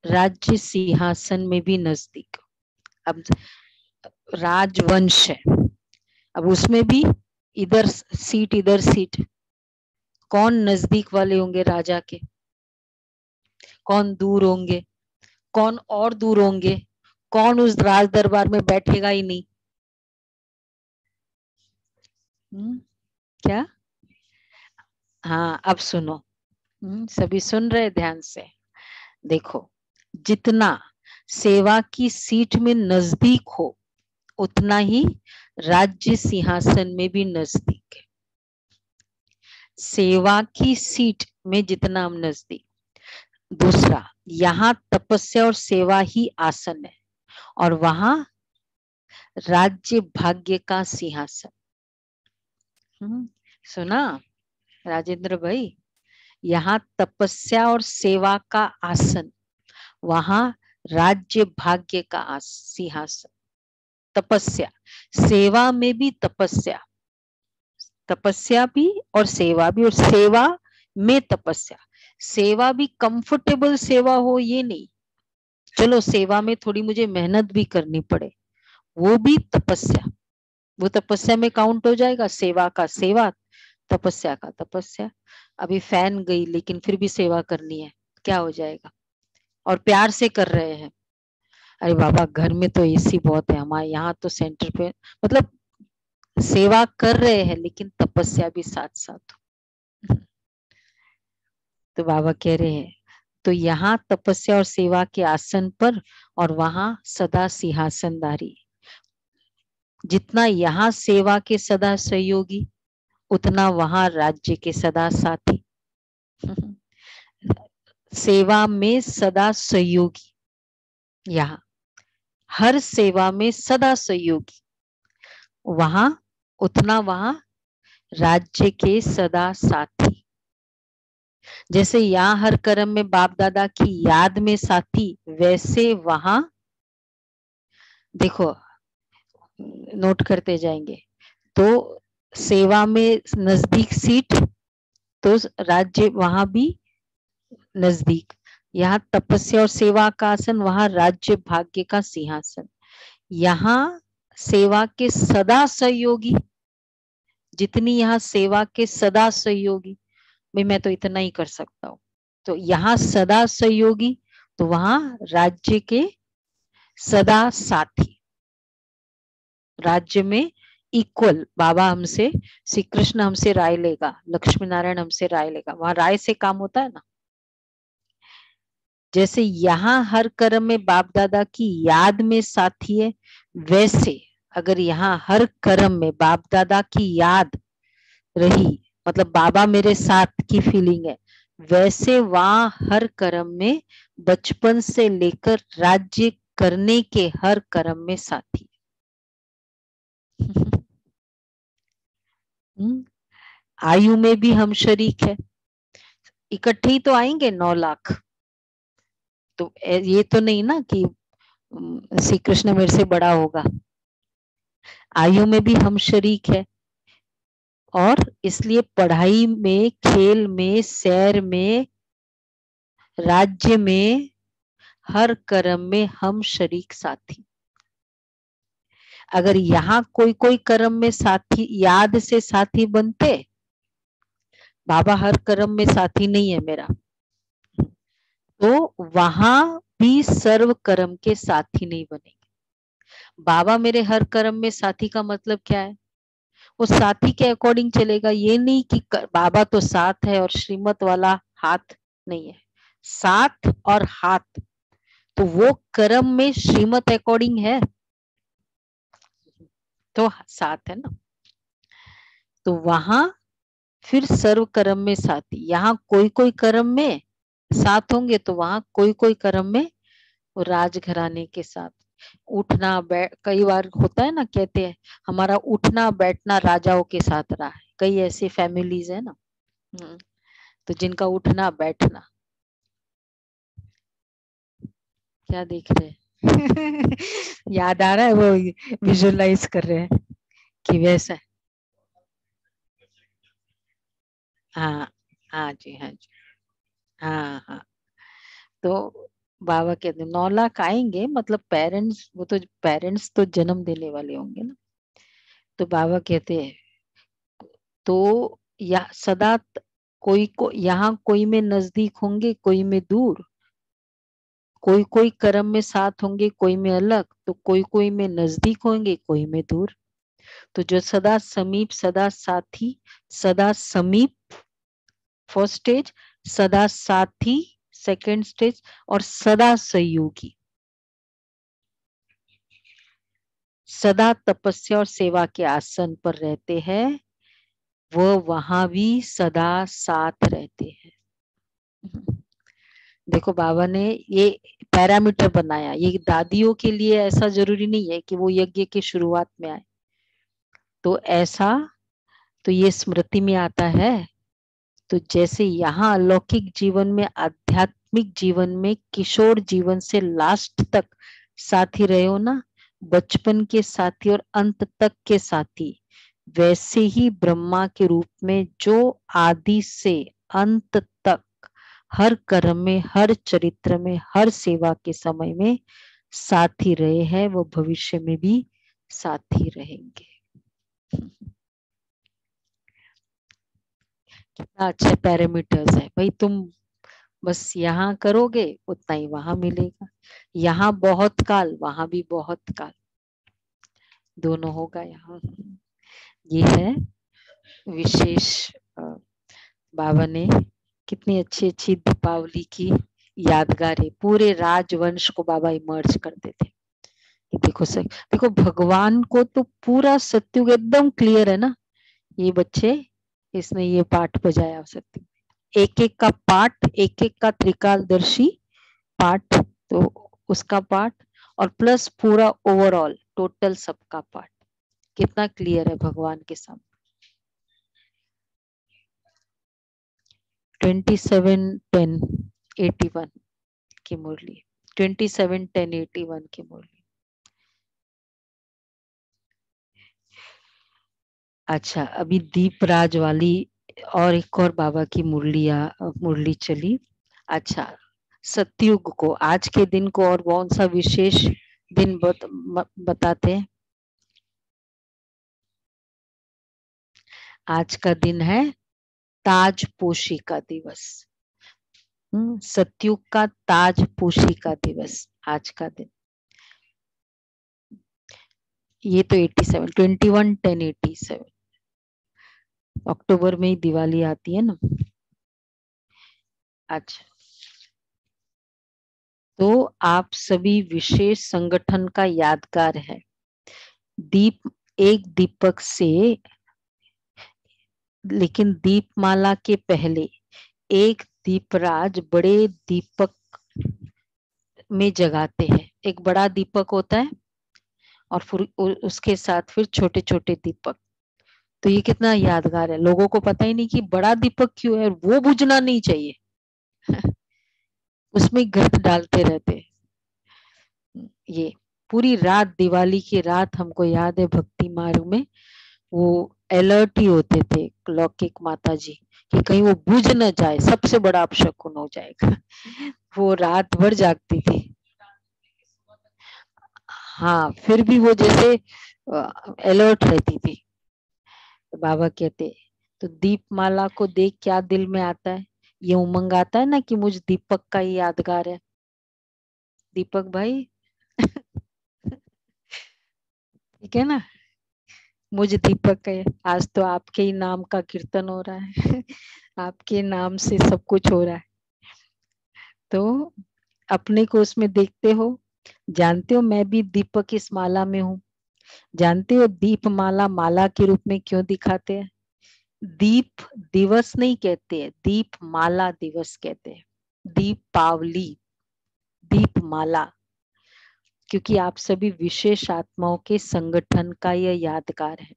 राज्य सिंहासन में भी नजदीक। अब राजवंश है, अब उसमें भी इधर सीट, कौन नजदीक वाले होंगे राजा के, कौन दूर होंगे, कौन और दूर होंगे, कौन उस राज दरबार में बैठेगा ही नहीं। क्या? हाँ, अब सुनो। सभी सुन रहे ध्यान से। देखो, जितना सेवा की सीट में नजदीक हो उतना ही राज्य सिंहासन में भी नजदीक है। सेवा की सीट में जितना हम नजदीक। दूसरा, यहाँ तपस्या और सेवा ही आसन है और वहां राज्य भाग्य का सिंहासन। सुना राजेंद्र भाई? यहाँ तपस्या और सेवा का आसन, वहां राज्य भाग्य का सिंहासन। तपस्या, सेवा में भी तपस्या, तपस्या भी और सेवा भी, और सेवा में तपस्या। सेवा भी कंफर्टेबल सेवा हो ये नहीं, चलो सेवा में थोड़ी मुझे मेहनत भी करनी पड़े, वो भी तपस्या। वो तपस्या में काउंट हो जाएगा। सेवा का सेवा, तपस्या का तपस्या। अभी फैन गई लेकिन फिर भी सेवा करनी है, क्या हो जाएगा? और प्यार से कर रहे हैं। अरे बाबा, घर में तो एसी बहुत है, हमारे यहाँ तो सेंटर पे, मतलब सेवा कर रहे हैं लेकिन तपस्या भी साथ साथ। तो बाबा कह रहे हैं, तो यहाँ तपस्या और सेवा के आसन पर और वहां सदा सिंहासनधारी। जितना यहाँ सेवा के सदा सहयोगी उतना वहां राज्य के सदा साथी। सेवा में सदा सहयोगी, यहाँ हर सेवा में सदा सहयोगी, वहां उतना वहां राज्य के सदा साथी। जैसे यहाँ हर कर्म में बाप दादा की याद में साथी, वैसे वहां देखो, नोट करते जाएंगे। तो सेवा में नजदीक सीट, तो राज्य वहां भी नजदीक। यहाँ तपस्या और सेवा का आसन, वहां राज्य भाग्य का सिंहासन। यहाँ सेवा के सदा सहयोगी, जितनी यहाँ सेवा के सदा सहयोगी, भाई मैं तो इतना ही कर सकता हूँ, तो यहाँ सदा सहयोगी, तो वहां राज्य के सदा साथी। राज्य में इक्वल बाबा हमसे, श्री कृष्ण हमसे राय लेगा, लक्ष्मी नारायण हमसे राय लेगा, वहां राय से काम होता है ना। जैसे यहाँ हर कर्म में बाप दादा की याद में साथी है, वैसे अगर यहाँ हर कर्म में बाप दादा की याद रही, मतलब बाबा मेरे साथ की फीलिंग है, वैसे वहां हर कर्म में बचपन से लेकर राज्य करने के हर कर्म में साथी। आयु में भी हम शरीक है, इकट्ठे ही तो आएंगे 9 लाख। तो ये तो नहीं ना कि श्री कृष्ण मेरे से बड़ा होगा। आयु में भी हम शरीक है, और इसलिए पढ़ाई में, खेल में, सैर में, राज्य में, हर कर्म में हम शरीक साथी। अगर यहाँ कोई कोई कर्म में साथी, याद से साथी बनते, बाबा हर कर्म में साथी नहीं है मेरा, तो वहां भी सर्व कर्म के साथी नहीं बनेंगे। बाबा मेरे हर कर्म में साथी का मतलब क्या है? वो साथी के अकॉर्डिंग चलेगा, ये नहीं कि बाबा तो साथ है और श्रीमत वाला हाथ नहीं है। साथ और हाथ तो वो कर्म में श्रीमत अकॉर्डिंग है, तो साथ है ना। तो वहां फिर सर्व कर्म में साथी, यहाँ कोई कोई कर्म में साथ होंगे, तो वहां कोई कोई कर्म में वो राजघराने के साथ। उठना बैठ, कई बार होता है ना, कहते हैं हमारा उठना बैठना राजाओं के साथ रहा है, कई ऐसी फैमिलीज है ना। तो जिनका उठना बैठना, क्या देख रहे हैं? याद आ रहा है, वो विजुअलाइज कर रहे हैं कि वैसा। हाँ हाँ जी, हाँ जी, हाँ हाँ। तो बाबा कहते 9 लाख आएंगे, मतलब पेरेंट्स, वो तो पेरेंट्स तो जन्म देने वाले होंगे ना। तो बाबा कहते हैं, तो या सदा कोई को यहाँ कोई में नजदीक होंगे, कोई में दूर, कोई कोई कर्म में साथ होंगे, कोई में अलग, तो कोई कोई में नजदीक होंगे, कोई में दूर। तो जो सदा समीप, सदा साथी, सदा समीप फर्स्ट स्टेज, सदा साथी सेकंड स्टेज, और सदा सहयोगी, सदा तपस्या और सेवा के आसन पर रहते हैं, वो वहां भी सदा साथ रहते हैं। देखो बाबा ने ये पैरामीटर बनाया, ये दादियों के लिए ऐसा जरूरी नहीं है कि वो यज्ञ की शुरुआत में आए, तो ऐसा, तो ये स्मृति में आता है। तो जैसे यहाँ अलौकिक जीवन में, आध्यात्मिक जीवन में, किशोर जीवन से लास्ट तक साथी रहे हो ना, बचपन के साथी और अंत तक के साथी, वैसे ही ब्रह्मा के रूप में जो आदि से अंत तक हर कर्म में, हर चरित्र में, हर सेवा के समय में साथी रहे हैं, वो भविष्य में भी साथी रहेंगे। कितना अच्छे पैरामीटर्स है भाई, तुम बस यहाँ करोगे उतना ही वहां मिलेगा। यहाँ बहुत काल, वहां भी बहुत काल, दोनों होगा यहाँ। ये है विशेष। बाबा ने कितनी अच्छी अच्छी दीपावली की यादगारें, पूरे राजवंश को बाबा इमर्ज करते थे। ये देखो सर, देखो भगवान को तो पूरा सत्युग एकदम क्लियर है ना। ये बच्चे, इसने ये पाठ बजाया सत्युग, एक एक का पाठ, एक एक का त्रिकालदर्शी पाठ, तो उसका पाठ, और प्लस पूरा ओवरऑल टोटल सबका पाठ, कितना क्लियर है भगवान के सामने। 27-10-81 की मुरली, 27-10-81 की मुरली। अच्छा, अभी दीपराज वाली और एक और बाबा की मुरली चली। अच्छा, सतयुग को, आज के दिन को और कौन सा विशेष दिन बताते हैं? आज का दिन है ताजपोशी का दिवस। सतयुग का ताजपोशी का दिवस आज का दिन। ये तो 87, 21/10/87 अक्टूबर में ही दिवाली आती है ना। अच्छा, तो आप सभी विशेष संगठन का यादगार है। दीप, एक दीपक से, लेकिन दीपमाला के पहले एक दीपराज बड़े दीपक में जगाते हैं। एक बड़ा दीपक होता है और फिर उसके साथ फिर छोटे छोटे दीपक। तो ये कितना यादगार है। लोगों को पता ही नहीं कि बड़ा दीपक क्यों है, वो बुझना नहीं चाहिए। उसमें गर्द डालते रहते हैं। ये पूरी रात, दिवाली की रात हमको याद है भक्ति मार्ग में वो अलर्ट ही होते थे लौकिक माता जी कि कहीं वो बुझ न जाए, सबसे बड़ा अपशकुन हो जाएगा। वो रात भर जागती थी। हाँ, फिर भी वो जैसे अलर्ट रहती थी। तो बाबा कहते, तो दीपमाला को देख क्या दिल में आता है? ये उमंग आता है ना कि मुझ दीपक का ही यादगार है। दीपक भाई, ठीक है ना, मुझ दीपक का आज तो आपके ही नाम का कीर्तन हो रहा है। आपके नाम से सब कुछ हो रहा है। तो अपने को उसमें देखते हो। जानते हो मैं भी दीपक इस माला में हूँ। जानते हो दीपमाला माला के रूप में क्यों दिखाते हैं? दीप दिवस नहीं कहते हैं, दीप माला दिवस कहते हैं। दीपावली, दीपमाला, क्योंकि आप सभी विशेष आत्माओं के संगठन का यह यादगार है।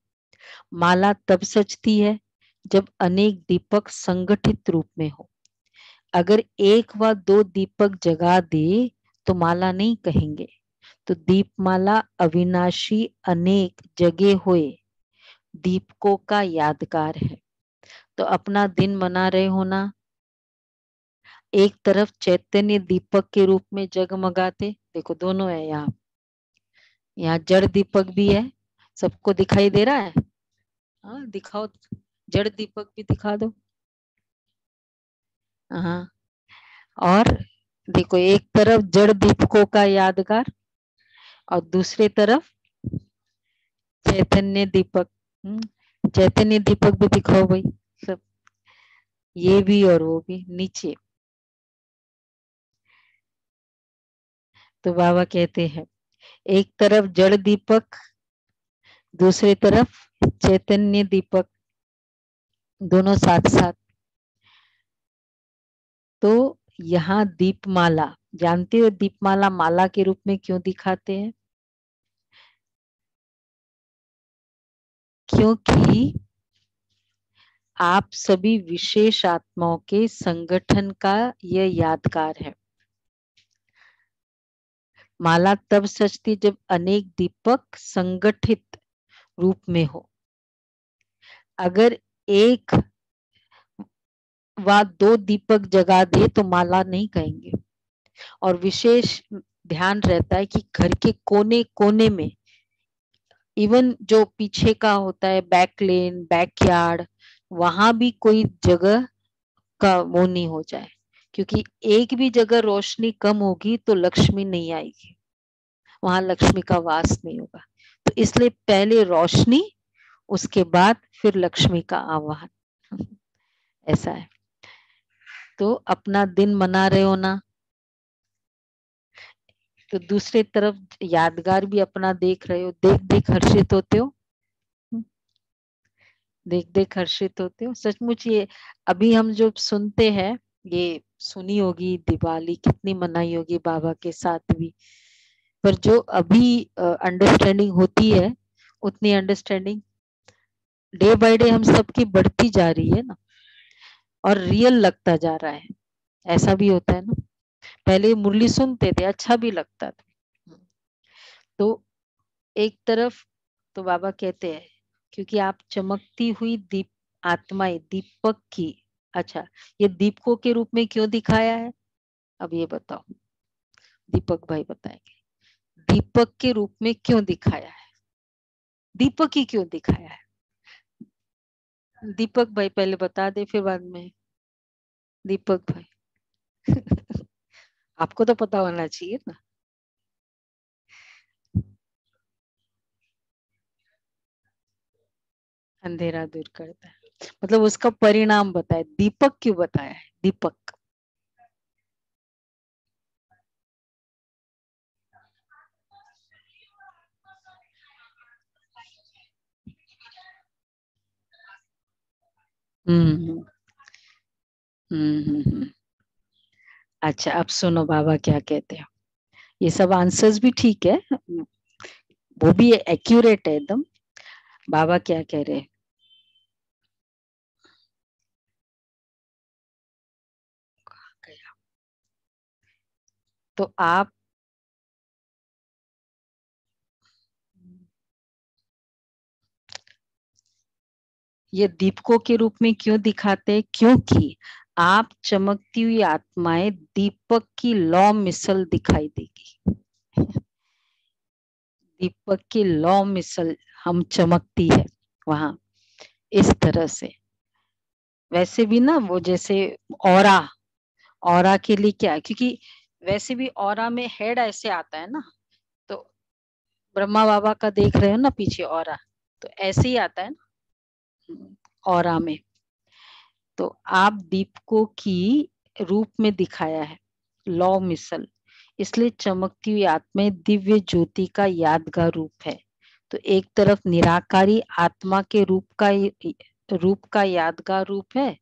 माला तब सजती है जब अनेक दीपक संगठित रूप में हो। अगर एक व दो दीपक जगा दे तो माला नहीं कहेंगे। तो दीपमाला अविनाशी अनेक जगे हुए दीपकों का यादगार है। तो अपना दिन मना रहे हो ना, एक तरफ चैतन्य दीपक के रूप में जगमगाते, देखो दोनों है यहाँ। यहाँ जड़ दीपक भी है, सबको दिखाई दे रहा है। हाँ दिखाओ, जड़ दीपक भी दिखा दो। हाँ, और देखो एक तरफ जड़ दीपकों का यादगार और दूसरी तरफ चैतन्य दीपक। चैतन्य दीपक भी दिखाओ भाई सब, ये भी और वो भी नीचे। तो बाबा कहते हैं एक तरफ जड़ दीपक, दूसरी तरफ चैतन्य दीपक, दोनों साथ साथ। तो यहाँ दीपमाला, जानते हो दीपमाला माला के रूप में क्यों दिखाते हैं? क्योंकि आप सभी विशेष आत्माओं के संगठन का यह यादगार है। माला तब सजती जब अनेक दीपक संगठित रूप में हो। अगर एक व दो दीपक जगा दे तो माला नहीं कहेंगे। और विशेष ध्यान रहता है कि घर के कोने कोने में, इवन जो पीछे का होता है बैक लेन, बैकयार्ड, वहां भी कोई जगह का वो नहीं हो जाए। क्योंकि एक भी जगह रोशनी कम होगी तो लक्ष्मी नहीं आएगी, वहां लक्ष्मी का वास नहीं होगा। तो इसलिए पहले रोशनी, उसके बाद फिर लक्ष्मी का आवाहन। ऐसा है। तो अपना दिन मना रहे हो ना, तो दूसरी तरफ यादगार भी अपना देख रहे हो, देख देख हर्षित होते हो। देख देख हर्षित होते हो सचमुच। ये अभी हम जो सुनते हैं, ये सुनी होगी दिवाली कितनी मनाई होगी बाबा के साथ भी, पर जो अभी अंडरस्टैंडिंग होती है, उतनी अंडरस्टैंडिंग डे बाय डे हम सबकी बढ़ती जा रही है ना, और रियल लगता जा रहा है। ऐसा भी होता है ना, पहले मुरली सुनते थे अच्छा भी लगता था। तो एक तरफ, तो बाबा कहते हैं क्योंकि आप चमकती हुई दीप आत्माएं दीपक की। अच्छा, ये दीपकों के रूप में क्यों दिखाया है? अब ये बताओ, दीपक भाई बताएंगे दीपक के रूप में क्यों दिखाया है। दीपक ही क्यों दिखाया है? दीपक भाई पहले बता दे, फिर बाद में दीपक भाई। आपको तो पता होना चाहिए ना। अंधेरा दूर करता है, मतलब उसका परिणाम बताए। दीपक क्यों बताया है? दीपक हम्म हम्म। अच्छा, अब सुनो बाबा क्या कहते हैं। ये सब आंसर्स भी ठीक है, वो भी एक्यूरेट है एकदम। बाबा क्या कह रहे हैं? तो आप ये दीपकों के रूप में क्यों दिखाते हैं? क्योंकि आप चमकती हुई आत्माएं दीपक की लौ मिसल दिखाई देगी। दीपक की लौ मिसल हम चमकती है वहां, इस तरह से। वैसे भी ना वो जैसे ऑरा, ऑरा के लिए क्या है, क्योंकि वैसे भी ऑरा में हेड ऐसे आता है ना, तो ब्रह्मा बाबा का देख रहे हो ना पीछे ऑरा, तो ऐसे ही आता है ना ऑरा में। तो आप दीपकों की रूप में दिखाया है, लौ मिसल, इसलिए चमकती हुई आत्मा दिव्य ज्योति का यादगार रूप है। तो एक तरफ निराकारी आत्मा के रूप का यादगार रूप है,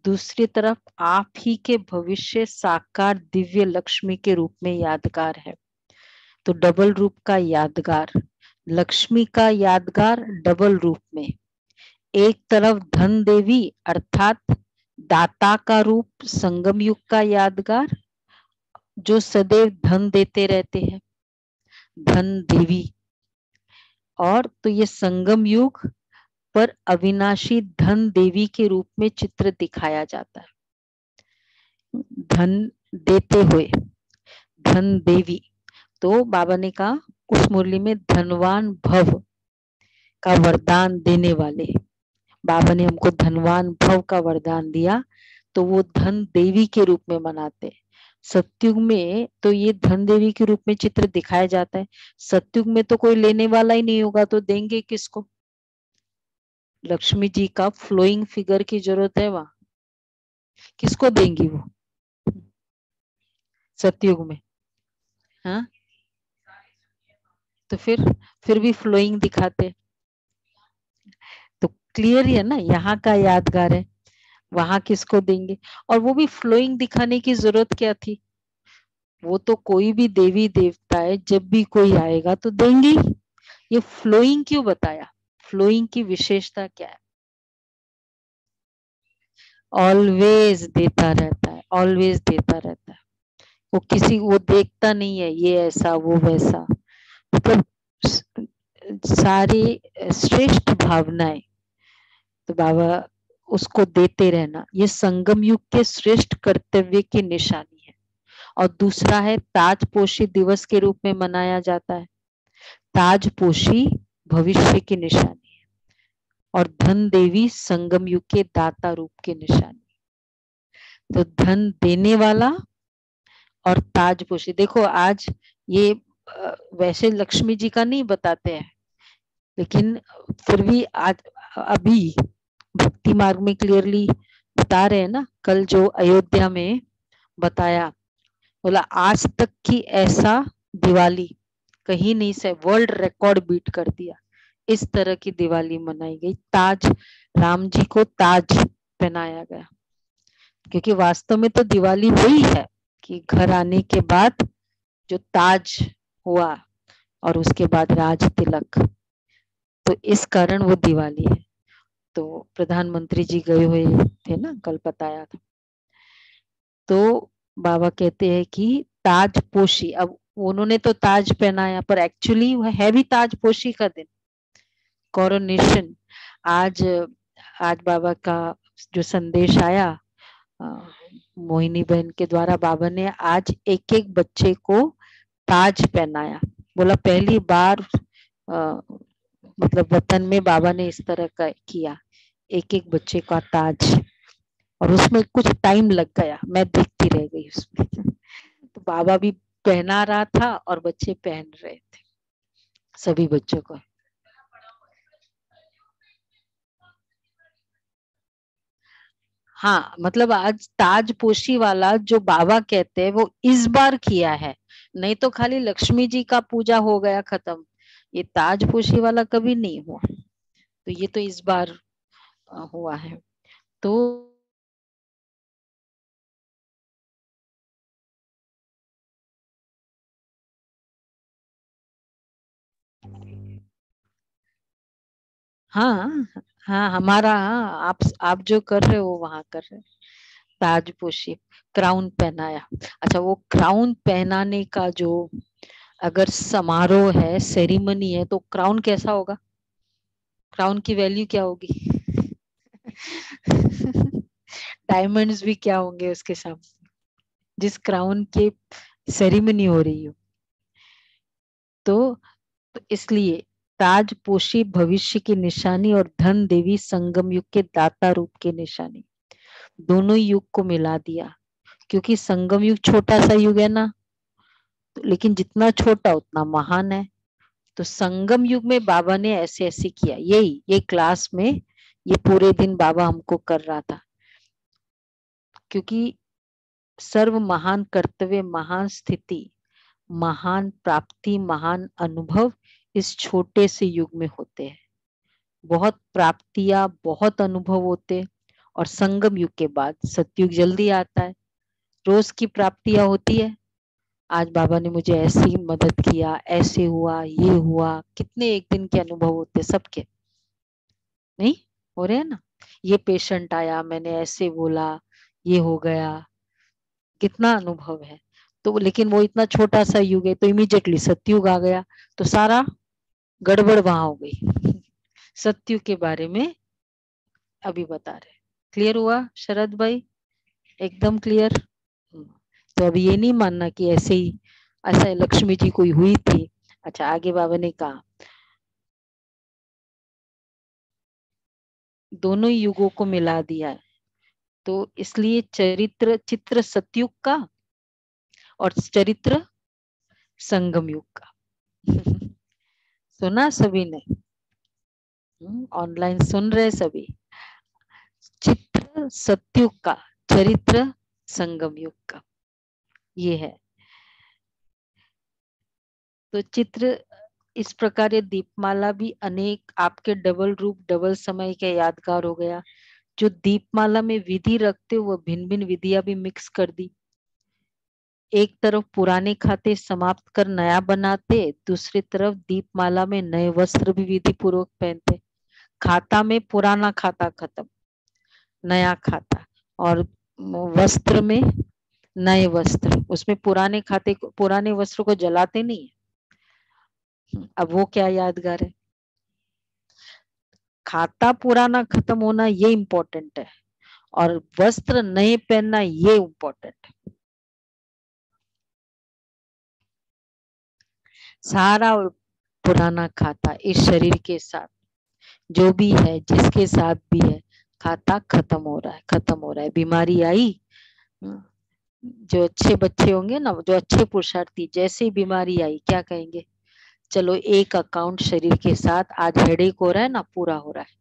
दूसरी तरफ आप ही के भविष्य साकार दिव्य लक्ष्मी के रूप में यादगार है। तो डबल रूप का यादगार, लक्ष्मी का यादगार डबल रूप में। एक तरफ धन देवी अर्थात दाता का रूप, संगम युग का यादगार, जो सदैव धन देते रहते हैं, धन देवी। और तो ये संगम युग पर अविनाशी धन देवी के रूप में चित्र दिखाया जाता है, धन देते हुए धन देवी। तो बाबा ने कहा उस मुरली में धनवान भव का वरदान देने वाले, बाबा ने हमको धनवान भव का वरदान दिया, तो वो धन देवी के रूप में मनाते हैं। सत्युग में तो ये धन देवी के रूप में चित्र दिखाया जाता है। सत्युग में तो कोई लेने वाला ही नहीं होगा, तो देंगे किसको? लक्ष्मी जी का फ्लोइंग फिगर की जरूरत है वहां, किसको देंगी वो सत्युग में? हाँ, तो फिर भी फ्लोइंग दिखाते, तो क्लियर है ना, यहाँ का यादगार है, वहां किसको देंगे? और वो भी फ्लोइंग दिखाने की जरूरत क्या थी? वो तो कोई भी देवी देवता है, जब भी कोई आएगा तो देंगे ही। ये फ्लोइंग क्यों बताया? फ्लोइंग की विशेषता क्या है? ऑलवेज देता रहता है, ऑलवेज देता रहता है। वो देखता नहीं है ये ऐसा वो वैसा, मतलब सारी श्रेष्ठ भावनाएं, तो बाबा उसको देते रहना, ये संगम युग के श्रेष्ठ कर्तव्य की निशानी है। और दूसरा है ताजपोशी दिवस के रूप में मनाया जाता है। ताजपोशी भविष्य की निशानी है, और धन देवी संगम युग के दाता रूप की निशानी। तो धन देने वाला और ताजपोशी, देखो आज ये वैसे लक्ष्मी जी का नहीं बताते हैं, लेकिन फिर भी आज अभी भक्ति मार्ग में क्लियरली बता रहे हैं ना। कल जो अयोध्या में बताया, बोला आज तक की ऐसा दिवाली कहीं नहीं से, वर्ल्ड रिकॉर्ड बीट कर दिया। इस तरह की दिवाली मनाई गई, ताज, राम जी को ताज पहनाया गया, क्योंकि वास्तव में तो दिवाली वही है कि घर आने के बाद जो ताज हुआ और उसके बाद राज तिलक, तो इस कारण वो दिवाली है। तो प्रधानमंत्री जी गए हुए थे ना, कल बताया था। तो बाबा कहते हैं कि ताजपोशी, अब उन्होंने तो ताज पहनाया, पर एक्चुअली है भी ताजपोशी का दिन, कोरोनेशन। आज आज बाबा का जो संदेश आया अ, मोहिनी बहन के द्वारा, बाबा ने आज एक एक बच्चे को ताज पहनाया। बोला पहली बार मतलब वतन में बाबा ने इस तरह का किया, एक एक बच्चे का ताज। और उसमें कुछ टाइम लग गया, मैं देखती रह गई उसमें। तो बाबा भी पहना रहा था और बच्चे पहन रहे थे, सभी बच्चों को। हाँ मतलब आज ताजपोशी वाला जो बाबा कहते हैं वो इस बार किया है, नहीं तो खाली लक्ष्मी जी का पूजा हो गया खत्म। ये ताजपोशी वाला कभी नहीं हुआ, तो ये तो इस बार हुआ है। तो हाँ हाँ हमारा, हाँ, आप जो कर रहे हो वहां कर रहे हो। ताजपोशी, क्राउन पहनाया। अच्छा वो क्राउन पहनाने का जो अगर समारोह है, सेरिमनी है, तो क्राउन कैसा होगा? क्राउन की वैल्यू क्या होगी? डायमंड्स भी क्या होंगे उसके सामने, जिस क्राउन के सेरिमनी हो रही हो। तो, तो इसलिए ताजपोशी भविष्य की निशानी और धन देवी संगम युग के दाता रूप की निशानी, दोनों युग को मिला दिया। क्योंकि संगम युग छोटा सा युग है ना, तो लेकिन जितना छोटा उतना महान है। तो संगम युग में बाबा ने ऐसे ऐसे किया, यही ये क्लास में ये पूरे दिन बाबा हमको कर रहा था। क्योंकि सर्व महान कर्तव्य, महान स्थिति, महान प्राप्ति, महान अनुभव इस छोटे से युग में होते हैं। बहुत प्राप्तियां, बहुत अनुभव होते, और संगम युग के बाद सतयुग जल्दी आता है। रोज की प्राप्तियां होती है, आज बाबा ने मुझे ऐसी मदद किया, ऐसे हुआ, ये हुआ, कितने एक दिन के अनुभव होते सबके, नहीं हो रहे हैं ना? ये पेशेंट आया, मैंने ऐसे बोला, ये हो गया, कितना अनुभव है। तो लेकिन वो इतना छोटा सा युग है, तो इमीडिएटली सतयुग आ गया, तो सारा गड़बड़ वहां हो गई। सतयुग के बारे में अभी बता रहे। क्लियर हुआ शरद भाई? एकदम क्लियर। तो अभी ये नहीं मानना कि ऐसे ही ऐसा लक्ष्मी जी कोई हुई थी। अच्छा आगे बाबा ने कहा दोनों युगों को मिला दिया है, तो इसलिए चरित्र चित्र सतयुग का और चरित्र संगम युग का। सुना सभी ने? ऑनलाइन सुन रहे सभी? चित्र सतयुग का, चरित्र संगम युग का, ये है। तो चित्र इस प्रकार ये दीपमाला भी अनेक आपके डबल रूप डबल समय के यादगार हो गया। जो दीपमाला में विधि रखते वो भिन्न भिन्न विधियां भी मिक्स कर दी। एक तरफ पुराने खाते समाप्त कर नया बनाते, दूसरी तरफ दीपमाला में नए वस्त्र भी विधि पूर्वक पहनते। खाता में पुराना खाता खत्म, नया खाता, और वस्त्र में नए वस्त्र, उसमें पुराने खाते को, पुराने वस्त्र को जलाते नहीं है। अब वो क्या यादगार है? खाता पुराना खत्म होना ये इम्पोर्टेंट है, और वस्त्र नए पहनना ये इम्पोर्टेंट है। सारा पुराना खाता इस शरीर के साथ जो भी है, जिसके साथ भी है, खाता खत्म हो रहा है, खत्म हो रहा है। बीमारी आई, जो अच्छे बच्चे होंगे ना, जो अच्छे पुरुषार्थी, जैसे ही बीमारी आई क्या कहेंगे? चलो एक अकाउंट शरीर के साथ, आज हेडेक हो रहा है ना, पूरा हो रहा है,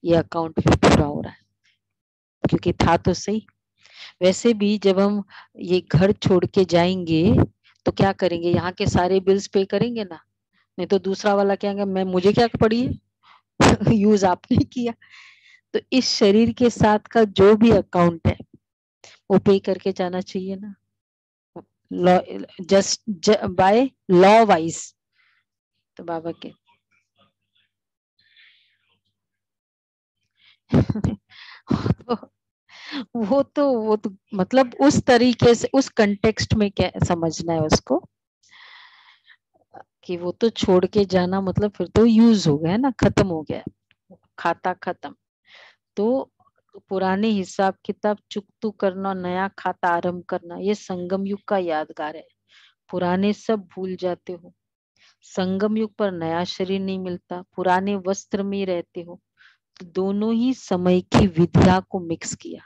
ये अकाउंट भी पूरा हो रहा है, क्योंकि था तो सही। वैसे भी जब हम ये घर छोड़ के जाएंगे तो क्या करेंगे? यहाँ के सारे बिल्स पे करेंगे ना, नहीं तो दूसरा वाला कहेंगे मैं, मुझे क्या पड़ी है। यूज आपने किया। तो इस शरीर के साथ का जो भी अकाउंट है वो पे करके जाना चाहिए ना, law, just by law wise. तो बाबा के तो वो तो मतलब उस तरीके से उस कंटेक्स्ट में क्या समझना है उसको, कि वो तो छोड़ के जाना मतलब फिर तो यूज हो गया ना, खत्म हो गया, खाता खत्म। तो पुराने हिसाब किताब चुकतू करना, नया खाता आरंभ करना, ये संगम युग का यादगार है। पुराने सब भूल जाते हो, संगम युग पर नया शरीर नहीं मिलता, पुराने वस्त्र में रहते हो। तो दोनों ही समय की विधिया को मिक्स किया।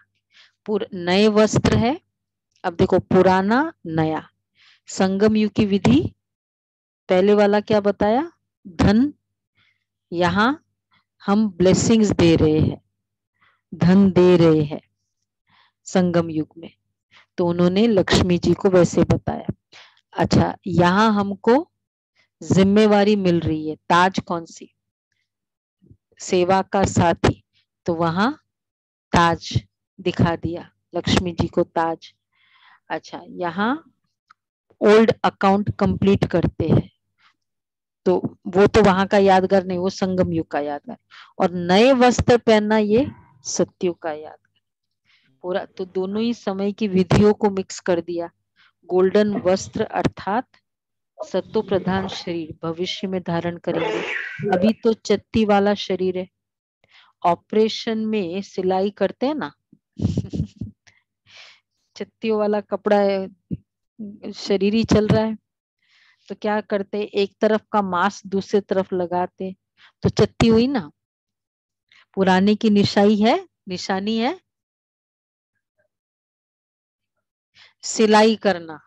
नए वस्त्र है, अब देखो पुराना नया। संगम युग की विधि, पहले वाला क्या बताया? धन, यहाँ हम ब्लेसिंग्स दे रहे हैं, धन दे रहे हैं, संगम युग में। तो उन्होंने लक्ष्मी जी को वैसे बताया। अच्छा, यहाँ हमको जिम्मेवारी मिल रही है, ताज कौन सी? सेवा का साथी। तो वहां ताज दिखा दिया, लक्ष्मी जी को ताज। अच्छा, यहाँ ओल्ड अकाउंट कंप्लीट करते हैं, तो वो तो वहां का यादगार नहीं, वो संगम युग का यादगार। और नए वस्त्र पहनना, ये सत्युग का यादगार। पूरा तो दोनों ही समय की विधियों को मिक्स कर दिया। गोल्डन वस्त्र अर्थात सत्व प्रधान शरीर भविष्य में धारण करेंगे। अभी तो चत्ती वाला शरीर है। ऑपरेशन में सिलाई करते हैं ना चत्तियों वाला कपड़ा है, शरीर ही चल रहा है, तो क्या करते, एक तरफ का मांस दूसरी तरफ लगाते, तो चत्ती हुई ना। पुराने की निशाई है, निशानी है सिलाई करना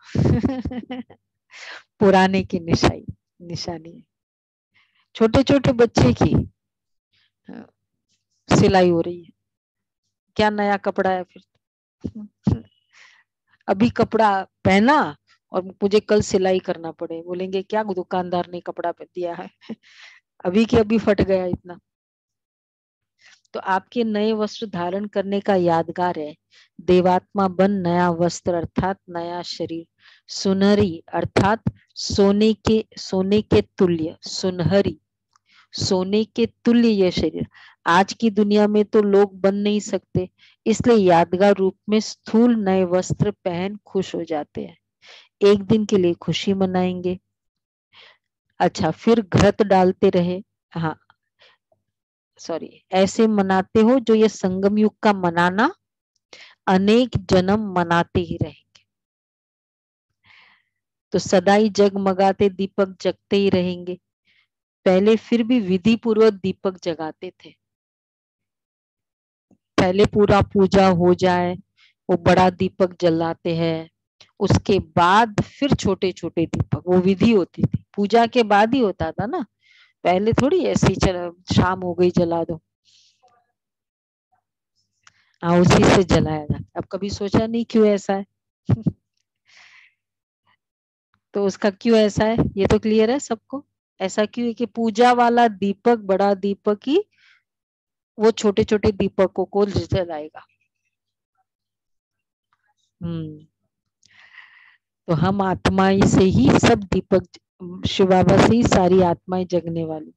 पुराने की निशाई निशानी है, छोटे छोटे बच्चे की सिलाई हो रही है। क्या नया कपड़ा है फिर अभी कपड़ा पहना और मुझे कल सिलाई करना पड़े, बोलेंगे क्या दुकानदार ने कपड़ा दिया है अभी की अभी फट गया इतना। तो आपके नए वस्त्र धारण करने का यादगार है। देवात्मा बन नया वस्त्र अर्थात नया शरीर, सुनहरी अर्थात सोने के तुल्य, सुनहरी सोने के तुल्य यह शरीर। आज की दुनिया में तो लोग बन नहीं सकते, इसलिए यादगार रूप में स्थूल नए वस्त्र पहन खुश हो जाते हैं, एक दिन के लिए खुशी मनाएंगे। अच्छा, फिर घृत डालते रहे। हाँ सॉरी, ऐसे मनाते हो जो ये संगम युग का मनाना अनेक जन्म मनाते ही रहेंगे। तो सदा ही जगमगाते दीपक जगते ही रहेंगे। पहले फिर भी विधि पूर्वक दीपक जगाते थे, पहले पूरा पूजा हो जाए, वो बड़ा दीपक जलाते हैं, उसके बाद फिर छोटे छोटे दीपक, वो विधि होती थी, पूजा के बाद ही होता था ना, पहले थोड़ी ऐसे ही चला शाम हो गई जला दो। हाँ, उसी से जलाया जाता। अब कभी सोचा नहीं क्यों ऐसा है तो उसका क्यों ऐसा है ये तो क्लियर है सबको। ऐसा क्यों है कि पूजा वाला दीपक बड़ा दीपक ही वो छोटे छोटे दीपकों को जलाएगा। हम्म। तो हम आत्माएं से ही सब दीपक, शिव बाबा से ही सारी आत्माएं जगने वाली।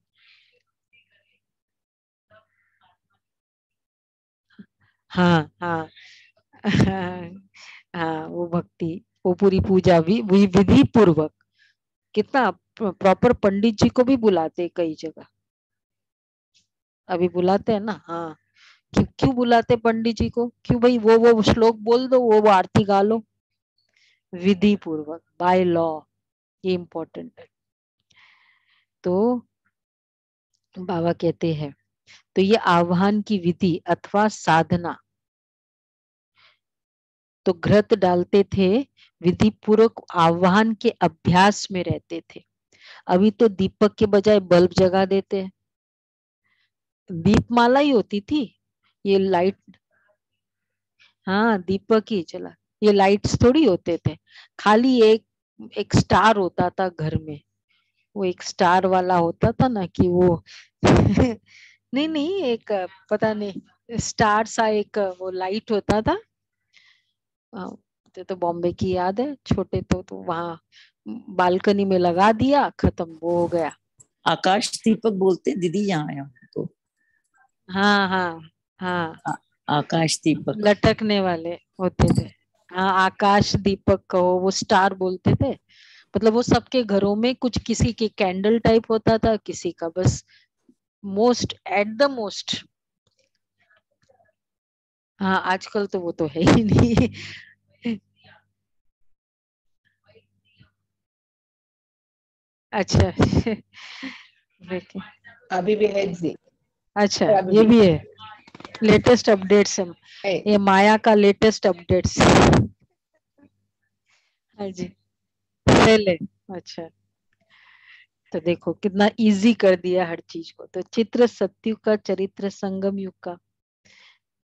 हाँ हाँ हाँ, हाँ वो भक्ति, वो पूरी पूजा भी वही विधि पूर्वक। कितना प्रॉपर, पंडित जी को भी बुलाते कई जगह, अभी बुलाते हैं ना। हाँ, क्यों क्यों बुलाते पंडित जी को, क्यों भाई, वो श्लोक बोल दो, वो आरती गा लो, विधि पूर्वक बाय लॉ, ये इम्पोर्टेंट है। तो बाबा कहते हैं, तो ये आह्वान की विधि अथवा साधना, तो घृत डालते थे, विधि पूर्वक आह्वान के अभ्यास में रहते थे। अभी तो दीपक के बजाय बल्ब जगा देते हैं, दीपमाला ही होती थी, ये लाइट। हाँ, दीपक ही चला, ये लाइट्स थोड़ी होते थे, खाली एक एक स्टार होता था घर में, वो एक स्टार वाला होता था ना कि वो नहीं नहीं, एक पता नहीं स्टार सा एक वो लाइट होता था। तो बॉम्बे की याद है, छोटे तो वहां बालकनी में लगा दिया, खत्म, वो हो गया। आकाश दीपक बोलते दीदी यहाँ है तो। हाँ हाँ हाँ, आकाश दीपक लटकने वाले होते थे। हाँ, आकाश दीपक कहो, वो स्टार बोलते थे। मतलब वो सबके घरों में कुछ, किसी के कैंडल टाइप होता था, किसी का बस मोस्ट एट द मोस्ट। हाँ, आजकल तो वो तो है ही नहीं अच्छा देखिए, अभी भी है जी। अच्छा अभी ये भी भी है, लेटेस्ट अपडेट्स है, है। ये माया का लेटेस्ट अपडेट्स। हाँ जी, पहले। अच्छा, तो देखो कितना इजी कर दिया हर चीज को। तो चित्र सत्युग का, चरित्र संगम युग का।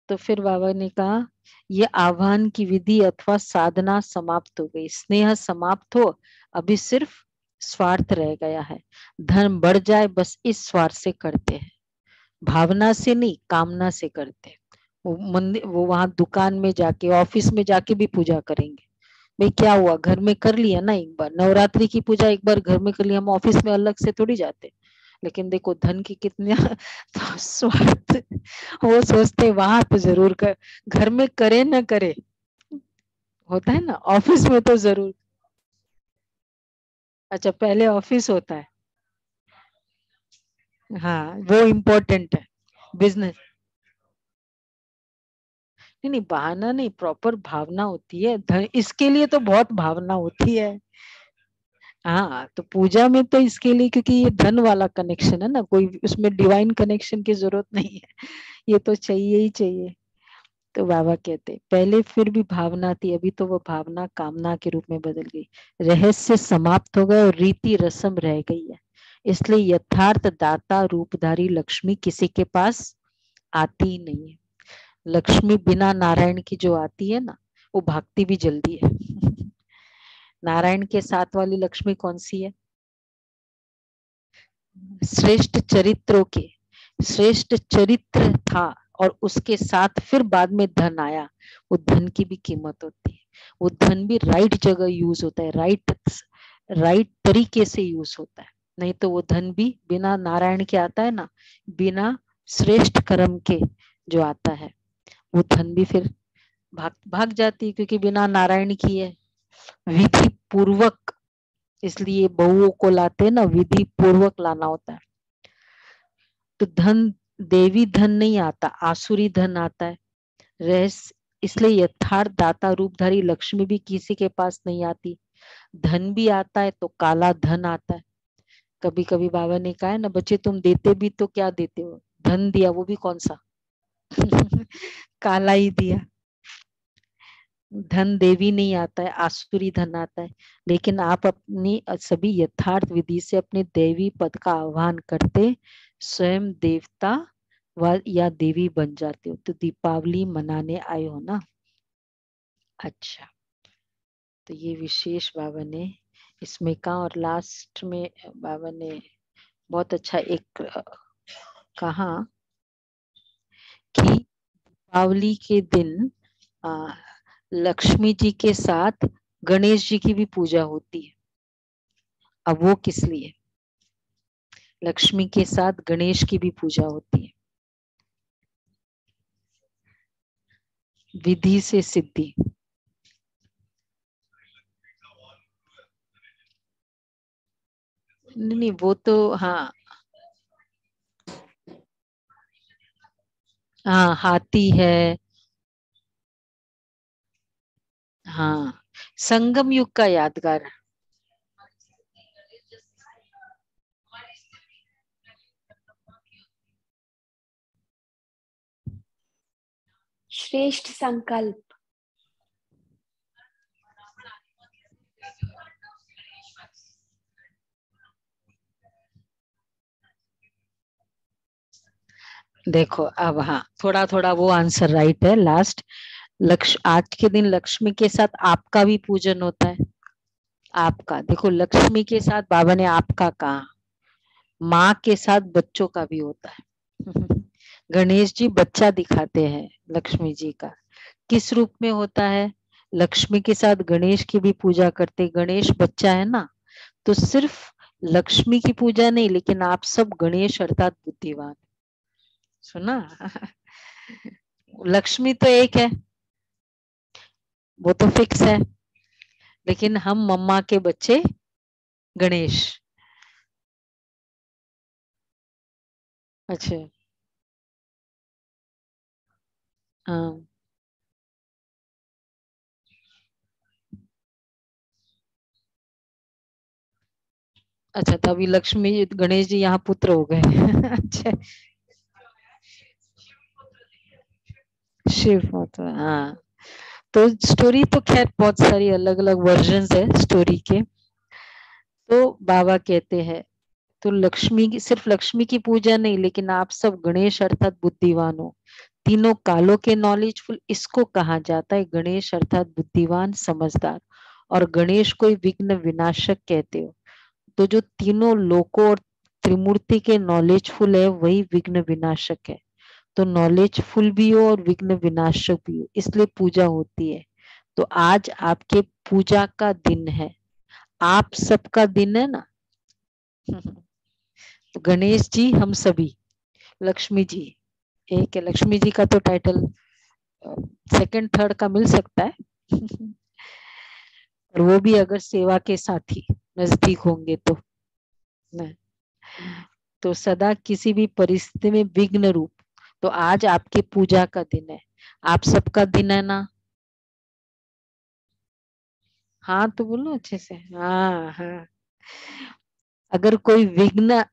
तो फिर बाबा ने कहा ये आह्वान की विधि अथवा साधना समाप्त हो गई, स्नेह समाप्त हो, अभी सिर्फ स्वार्थ रह गया है। धर्म बढ़ जाए बस इस स्वार्थ से करते हैं, भावना से नहीं, कामना से करते हैं। वो मंदिर, वो वहां दुकान में जाके, ऑफिस में जाके भी पूजा करेंगे। भाई क्या हुआ, घर में कर लिया ना, एक बार नवरात्रि की पूजा एक बार घर में कर लिया, हम ऑफिस में अलग से थोड़ी जाते। लेकिन देखो धन की कितने तो स्वार्थ, वो सोचते वहां तो जरूर कर, घर में करे ना करे, होता है ना, ऑफिस में तो जरूर। अच्छा पहले ऑफिस होता है, हाँ वो इम्पोर्टेंट है, बिजनेस। नहीं नहीं, बहाना नहीं, प्रॉपर भावना होती है, धन इसके लिए तो बहुत भावना होती है। हाँ तो पूजा में तो इसके लिए, क्योंकि ये धन वाला कनेक्शन है ना, कोई उसमें डिवाइन कनेक्शन की जरूरत नहीं है, ये तो चाहिए ही चाहिए। तो बाबा कहते पहले फिर भी भावना थी, अभी तो वो भावना कामना के रूप में बदल गई, रहस्य समाप्त हो गए और रीति रस्म रह गई है। इसलिए यथार्थ दाता रूपधारी लक्ष्मी किसी के पास आती ही नहीं है। लक्ष्मी बिना नारायण की जो आती है ना, वो भागती भी जल्दी है। नारायण के साथ वाली लक्ष्मी कौन सी है? श्रेष्ठ चरित्रों के, श्रेष्ठ चरित्र था और उसके साथ फिर बाद में धन आया, वो धन की भी कीमत होती है। वो धन भी राइट जगह यूज होता है, राइट राइट तरीके से यूज होता है। नहीं तो वो धन भी बिना नारायण के आता है ना, बिना श्रेष्ठ कर्म के जो आता है, वो धन भी फिर भाग भाग जाती है, क्योंकि बिना नारायण की है। विधि पूर्वक, इसलिए बहुओं को लाते हैं ना, विधि पूर्वक लाना होता है। तो धन, देवी धन नहीं आता, आसुरी धन आता है। रहस्य, इसलिए यथार्थ दाता रूपधारी लक्ष्मी भी किसी के पास नहीं आती। धन भी आता है तो काला धन आता है। कभी कभी बाबा ने कहा है ना, बच्चे तुम देते भी तो क्या देते हो, धन दिया, वो भी कौन सा काला ही दिया। धन देवी नहीं आता है, आसुरी धन आता है। लेकिन आप अपनी सभी यथार्थ विधि से अपने देवी पद का आह्वान करते स्वयं देवता व या देवी बन जाते हो। तो दीपावली मनाने आए हो ना। अच्छा, तो ये विशेष बाबा ने इसमें कहा। और लास्ट में बाबा ने बहुत अच्छा एक कहा कि दीपावली के दिन लक्ष्मी जी के साथ गणेश जी की भी पूजा होती है। अब वो किस लिए? लक्ष्मी के साथ गणेश की भी पूजा होती है, विधि से सिद्धि। नहीं वो तो हाँ, हाँ हाथी है। हाँ, संगम युग का यादगार। श्रेष्ठ संकल्प। देखो अब हाँ, थोड़ा थोड़ा वो आंसर राइट है लास्ट। लक्ष्य, आज के दिन लक्ष्मी के साथ आपका भी पूजन होता है। आपका देखो, लक्ष्मी के साथ बाबा ने आपका कहा, माँ के साथ बच्चों का भी होता है। गणेश जी बच्चा दिखाते हैं लक्ष्मी जी का, किस रूप में होता है? लक्ष्मी के साथ गणेश की भी पूजा करते, गणेश बच्चा है ना। तो सिर्फ लक्ष्मी की पूजा नहीं, लेकिन आप सब गणेश अर्थात बुद्धिवान, सुना? लक्ष्मी तो एक है, वो तो फिक्स है, लेकिन हम मम्मा के बच्चे गणेश। अच्छा, हाँ, अच्छा तो अभी लक्ष्मी गणेश जी यहाँ पुत्र हो गए। अच्छा, शिव पुत्र, हाँ। तो स्टोरी तो खैर बहुत सारी अलग अलग वर्जन्स है स्टोरी के। तो बाबा कहते हैं, तो लक्ष्मी की, सिर्फ लक्ष्मी की पूजा नहीं, लेकिन आप सब गणेश अर्थात बुद्धिवान हो। तीनों कालों के नॉलेजफुल, इसको कहा जाता है गणेश अर्थात बुद्धिमान समझदार। और गणेश को ही विघ्न विनाशक कहते हो। तो जो तीनों लोकों और त्रिमूर्ति के नॉलेजफुल है वही विघ्न विनाशक है। तो नॉलेजफुल भी हो और विघ्न विनाशक भी हो, इसलिए पूजा होती है। तो आज आपके पूजा का दिन है, आप सबका दिन है ना। तो गणेश जी हम सभी, लक्ष्मी जी एक है, लक्ष्मी जी का तो टाइटल सेकंड थर्ड का मिल सकता है। और वो भी अगर सेवा के साथी नजदीक होंगे तो न। तो सदा किसी भी परिस्थिति में विघ्न रूप। तो आज आपकी पूजा का दिन है, आप सबका दिन है ना। हाँ तो बोलो अच्छे से, हाँ हाँ। अगर कोई विघ्न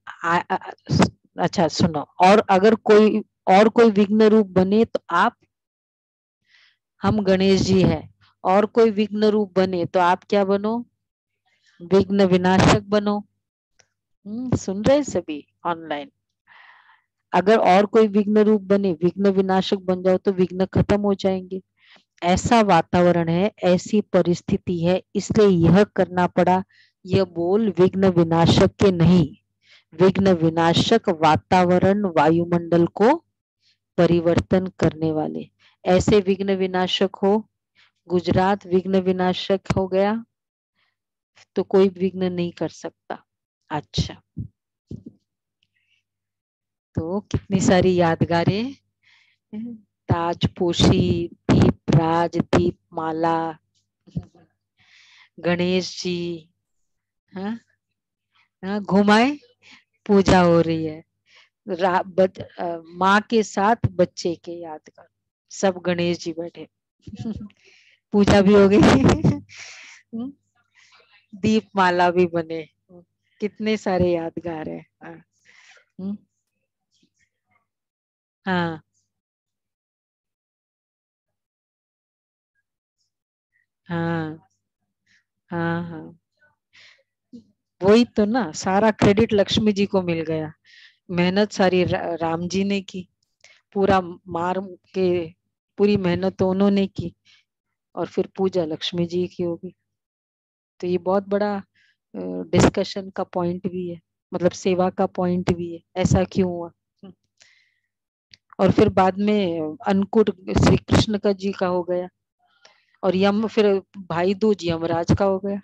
अच्छा सुनो, और अगर कोई और कोई विघ्न रूप बने तो आप, हम गणेश जी है, और कोई विघ्न रूप बने तो आप क्या बनो, विघ्न विनाशक बनो। सुन रहे सभी ऑनलाइन। अगर और कोई विघ्न रूप बने, विघ्न विनाशक बन जाओ तो विघ्न खत्म हो जाएंगे। ऐसा वातावरण है, ऐसी परिस्थिति है, इसलिए यह करना पड़ा। यह बोल विघ्न विनाशक के नहीं, विघ्न विनाशक वातावरण वायुमंडल को परिवर्तन करने वाले ऐसे विघ्न विनाशक हो। गुजरात विघ्न विनाशक हो गया तो कोई विघ्न नहीं कर सकता। अच्छा, तो कितनी सारी यादगारें, ताजपोशी, दीप राज, दीप माला, गणेश जी, हाँ हाँ घुमाए, पूजा हो रही है। माँ के साथ बच्चे के यादगार, सब गणेश जी बैठे। पूजा भी हो गई। दीप माला भी बने, कितने सारे यादगार है। हाँ हाँ हाँ हाँ हाँ। वही तो ना, सारा क्रेडिट लक्ष्मी जी को मिल गया। मेहनत सारी राम जी ने की, पूरा मार के पूरी मेहनत तो उन्होंने की, और फिर पूजा लक्ष्मी जी की होगी। तो ये बहुत बड़ा डिस्कशन का पॉइंट भी है, मतलब सेवा का पॉइंट भी है, ऐसा क्यों हुआ। और फिर बाद में अन्नकूट श्री कृष्ण का जी का हो गया, और यम फिर भाई दूज यमराज का हो गया।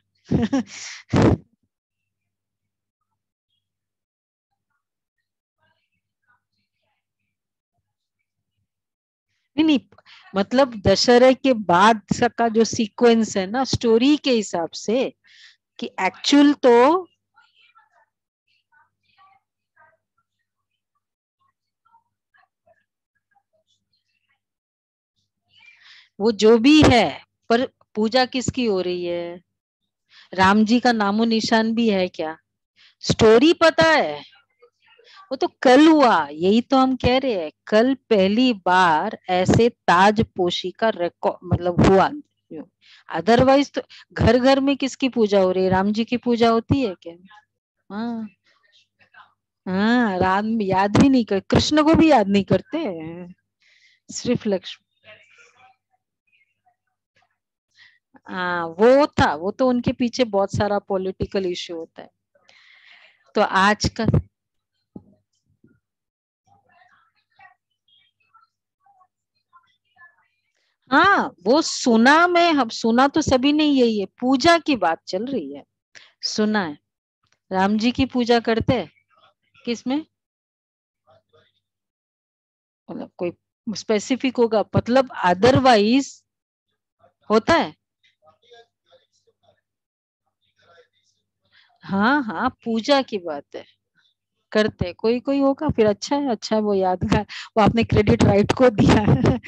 नहीं नहीं, मतलब दशहरे के बाद का जो सीक्वेंस है ना स्टोरी के हिसाब से, कि एक्चुअल तो वो जो भी है, पर पूजा किसकी हो रही है, राम जी का नामो निशान भी है क्या, स्टोरी पता है। वो तो कल हुआ, यही तो हम कह रहे हैं, कल पहली बार ऐसे ताजपोशी का रिकॉर्ड मतलब हुआ। अदरवाइज तो घर घर में किसकी पूजा हो रही है, राम जी की पूजा होती है क्या। हाँ हाँ, राम याद भी नहीं कर, कृष्ण को भी याद नहीं करते हैं, सिर्फ लक्ष्मी। हाँ वो था, वो तो उनके पीछे बहुत सारा पॉलिटिकल इश्यू होता है। तो आज का, हाँ वो सुना, मैं हम सुना तो सभी ने यही है, पूजा की बात चल रही है, सुना है। राम जी की पूजा करते हैं, किसमें, मतलब कोई स्पेसिफिक होगा, मतलब अदरवाइज होता है। हाँ हाँ पूजा की बात है, करते हैं, कोई कोई होगा, फिर अच्छा है, अच्छा है, वो यादगार, वो आपने क्रेडिट राइट को दिया है।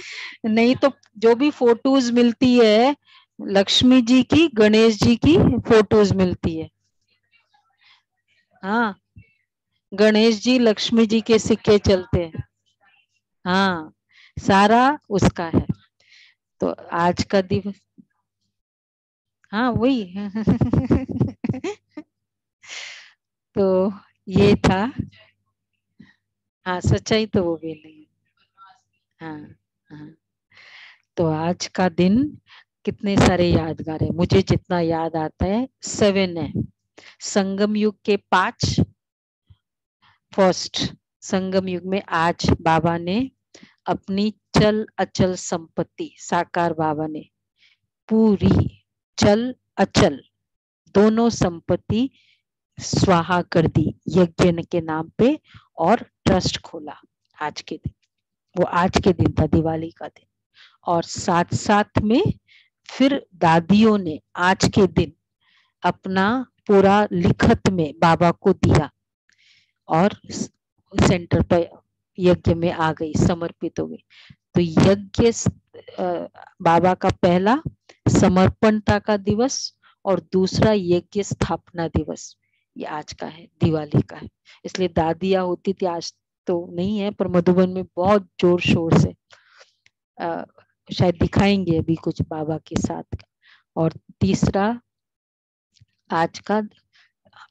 नहीं तो जो भी फोटोज मिलती है लक्ष्मी जी की गणेश जी की फोटोज मिलती है। हाँ गणेश जी लक्ष्मी जी के सिक्के चलते हैं। हाँ सारा उसका है। तो आज का दिवस, हाँ वही। तो ये था। हाँ सच्चाई तो वो भी नहीं है। हाँ हाँ। तो आज का दिन कितने सारे यादगार है, मुझे जितना याद आता है 7 है। संगम युग के 5 फर्स्ट। संगम युग में आज बाबा ने अपनी चल अचल संपत्ति, साकार बाबा ने पूरी चल अचल दोनों संपत्ति स्वाहा कर दी यज्ञ के नाम पे और ट्रस्ट खोला आज के दिन। वो आज के दिन था, दिवाली का दिन। और साथ साथ में फिर दादियों ने आज के दिन अपना पूरा लिखत में बाबा को दिया और सेंटर पर यज्ञ में आ गई, समर्पित हो गई। तो यज्ञ बाबा का पहला समर्पणता का दिवस और दूसरा यज्ञ स्थापना दिवस ये आज का है, दिवाली का है। इसलिए दादियाँ होती थी, आज तो नहीं है, पर मधुबन में बहुत जोर शोर से शायद दिखाएंगे अभी कुछ बाबा के साथ। और तीसरा आज का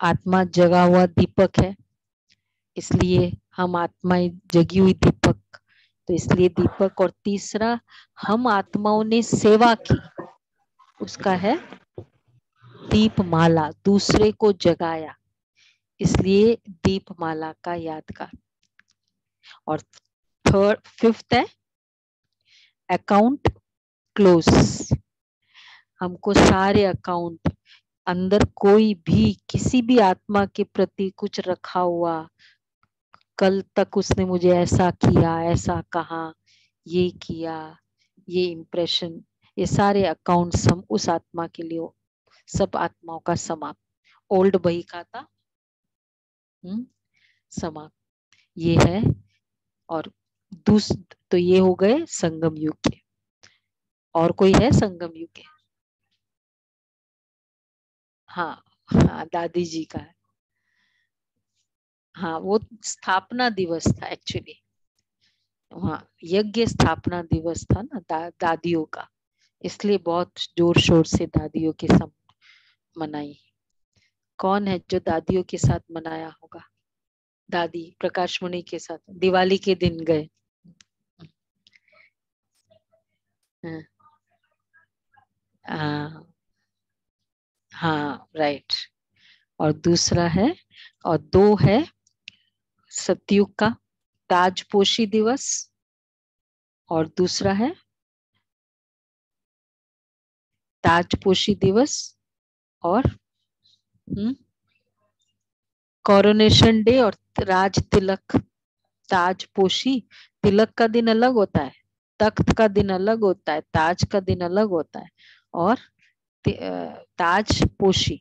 आत्मा जगा हुआ दीपक है, इसलिए हम आत्माएं जगी हुई दीपक, तो इसलिए दीपक। और तीसरा हम आत्माओं ने सेवा की, उसका है दीपमाला, दूसरे को जगाया, इसलिए दीपमाला का यादगार। और फिफ्थ है अकाउंट क्लोज। हमको सारे अकाउंट, अंदर कोई भी किसी भी आत्मा के प्रति कुछ रखा हुआ, कल तक उसने मुझे ऐसा किया, ऐसा कहा, ये किया, ये इम्प्रेशन, ये सारे अकाउंट्स हम उस आत्मा के लिए, सब आत्माओं का समाप्त। ओल्ड बही खाता समाप्त, ये है। और तो ये हो गए संगम युग के। और कोई है संगम युग के? हाँ हाँ, दादी जी का है। हाँ, वो स्थापना दिवस था एक्चुअली। हाँ, यज्ञ स्थापना दिवस था ना दादियों का, इसलिए बहुत जोर शोर से दादियों के साथ मनाई। कौन है जो दादियों के साथ मनाया होगा? दादी प्रकाश मुनि के साथ दिवाली के दिन गए। हाँ हाँ हाँ, राइट। और दूसरा है, और 2 है सतयुग का ताजपोशी दिवस, और दूसरा है ताजपोशी दिवस और कोरोनेशन डे और राज तिलक। ताजपोशी, तिलक का दिन अलग होता है, तख्त का दिन अलग होता है, ताज का दिन अलग होता है, और ताजपोशी।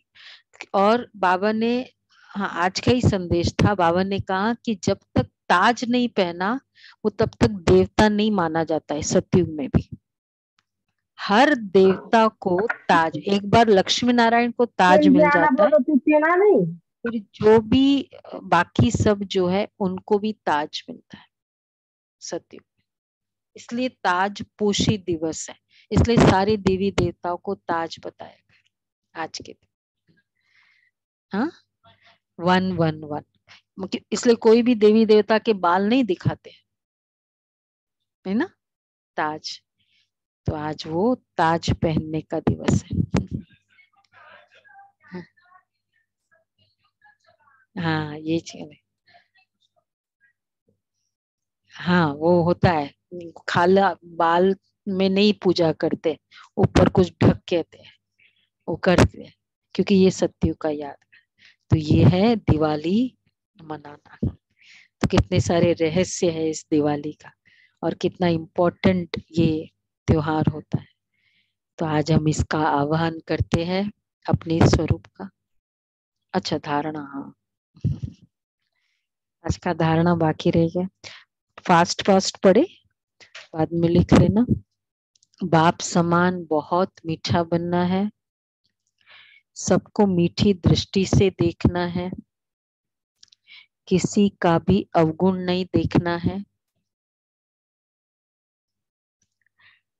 और बाबा ने, हाँ आज का ही संदेश था, बाबा ने कहा कि जब तक ताज नहीं पहना वो तब तक देवता नहीं माना जाता है। सतयुग में भी हर देवता को ताज, एक बार लक्ष्मी नारायण को ताज मिल जाता है, फिर जो भी बाकी सब जो है उनको भी ताज मिलता है सतयुग। इसलिए ताज पोशी दिवस है, इसलिए सारे देवी देवताओं को ताज बताया गया आज के दिन। हाँ, 111, इसलिए कोई भी देवी देवता के बाल नहीं दिखाते, है ना, ताज। तो आज वो ताज पहनने का दिवस है। हाँ, ये चीज, हाँ वो होता है, खाला बाल में नहीं पूजा करते, ऊपर कुछ ढक के थे वो करते हैं, क्योंकि ये सत्य का याद है। तो ये है दिवाली मनाना। तो कितने सारे रहस्य है इस दिवाली का, और कितना इम्पोर्टेंट ये त्योहार होता है। तो आज हम इसका आह्वान करते हैं अपने स्वरूप का। अच्छा, धारणा, हाँ आज का धारणा बाकी रह गया, फास्ट फास्ट पढ़े, बाद में लिख लेना। बाप समान बहुत मीठा बनना है, सबको मीठी दृष्टि से देखना है, किसी का भी अवगुण नहीं देखना है।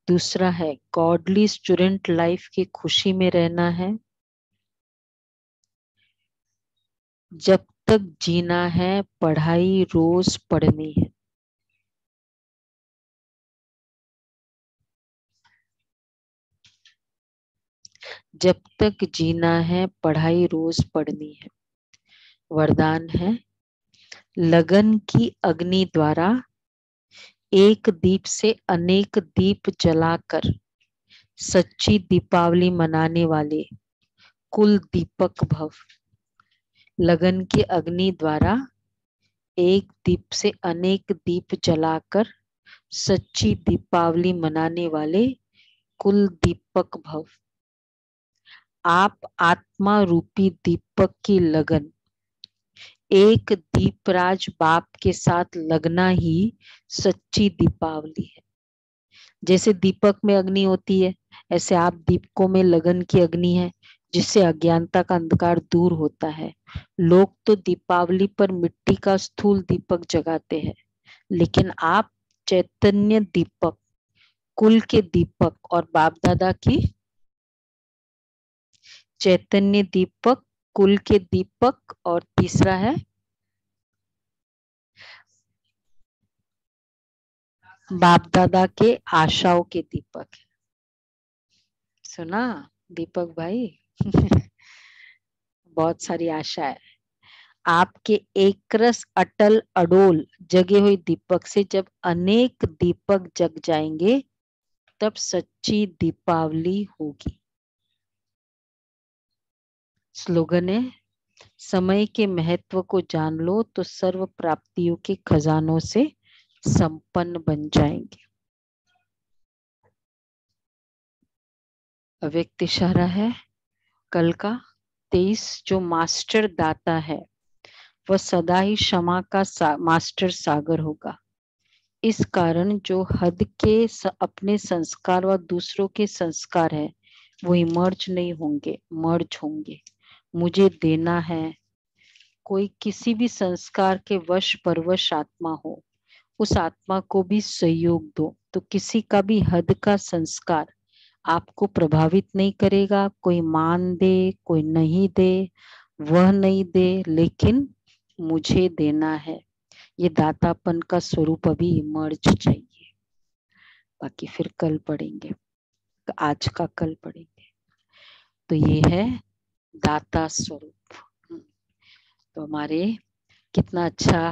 दूसरा है गॉडली स्टूडेंट लाइफ की खुशी में रहना है, जब तक जीना है पढ़ाई रोज पढ़नी है। जब तक जीना है पढ़ाई रोज पढ़नी है। वरदान है, लगन की अग्नि द्वारा एक दीप से अनेक दीप जलाकर सच्ची दीपावली मनाने वाले कुल दीपक भव। लगन की अग्नि द्वारा एक दीप से अनेक दीप जलाकर सच्ची दीपावली मनाने वाले कुल दीपक भव। आप आत्मा रूपी दीपक की लगन एक दीपराज बाप के साथ लगना ही सच्ची दीपावली है। जैसे दीपक में अग्नि होती है, ऐसे आप दीपकों में लगन की अग्नि है, जिससे अज्ञानता का अंधकार दूर होता है। लोग तो दीपावली पर मिट्टी का स्थूल दीपक जगाते हैं, लेकिन आप चैतन्य दीपक, कुल के दीपक और बाप दादा की चैतन्य दीपक, कुल के दीपक, और तीसरा है बाप दादा के आशाओं के दीपक। सुना दीपक भाई? बहुत सारी आशा है। आपके एक रस अटल अडोल जगे हुए दीपक से जब अनेक दीपक जग जाएंगे, तब सच्ची दीपावली होगी। स्लोगन है, समय के महत्व को जान लो तो सर्व प्राप्तियों के खजानों से संपन्न बन जाएंगे। अव्यक्त इशारा है कल का 23। जो मास्टर दाता है वह सदा ही क्षमा का मास्टर सागर होगा। इस कारण जो हद के अपने संस्कार व दूसरों के संस्कार है वो मर्ज नहीं होंगे, मर्ज होंगे। मुझे देना है। कोई किसी भी संस्कार के वश परवश आत्मा हो, उस आत्मा को भी सहयोग दो, तो किसी का भी हद का संस्कार आपको प्रभावित नहीं करेगा। कोई मान दे, कोई नहीं दे, वह नहीं दे, लेकिन मुझे देना है। ये दातापन का स्वरूप अभी इमर्ज चाहिए। बाकी फिर कल पढ़ेंगे, आज का कल पढ़ेंगे। तो ये है दाता स्वरूप। तो हमारे कितना अच्छा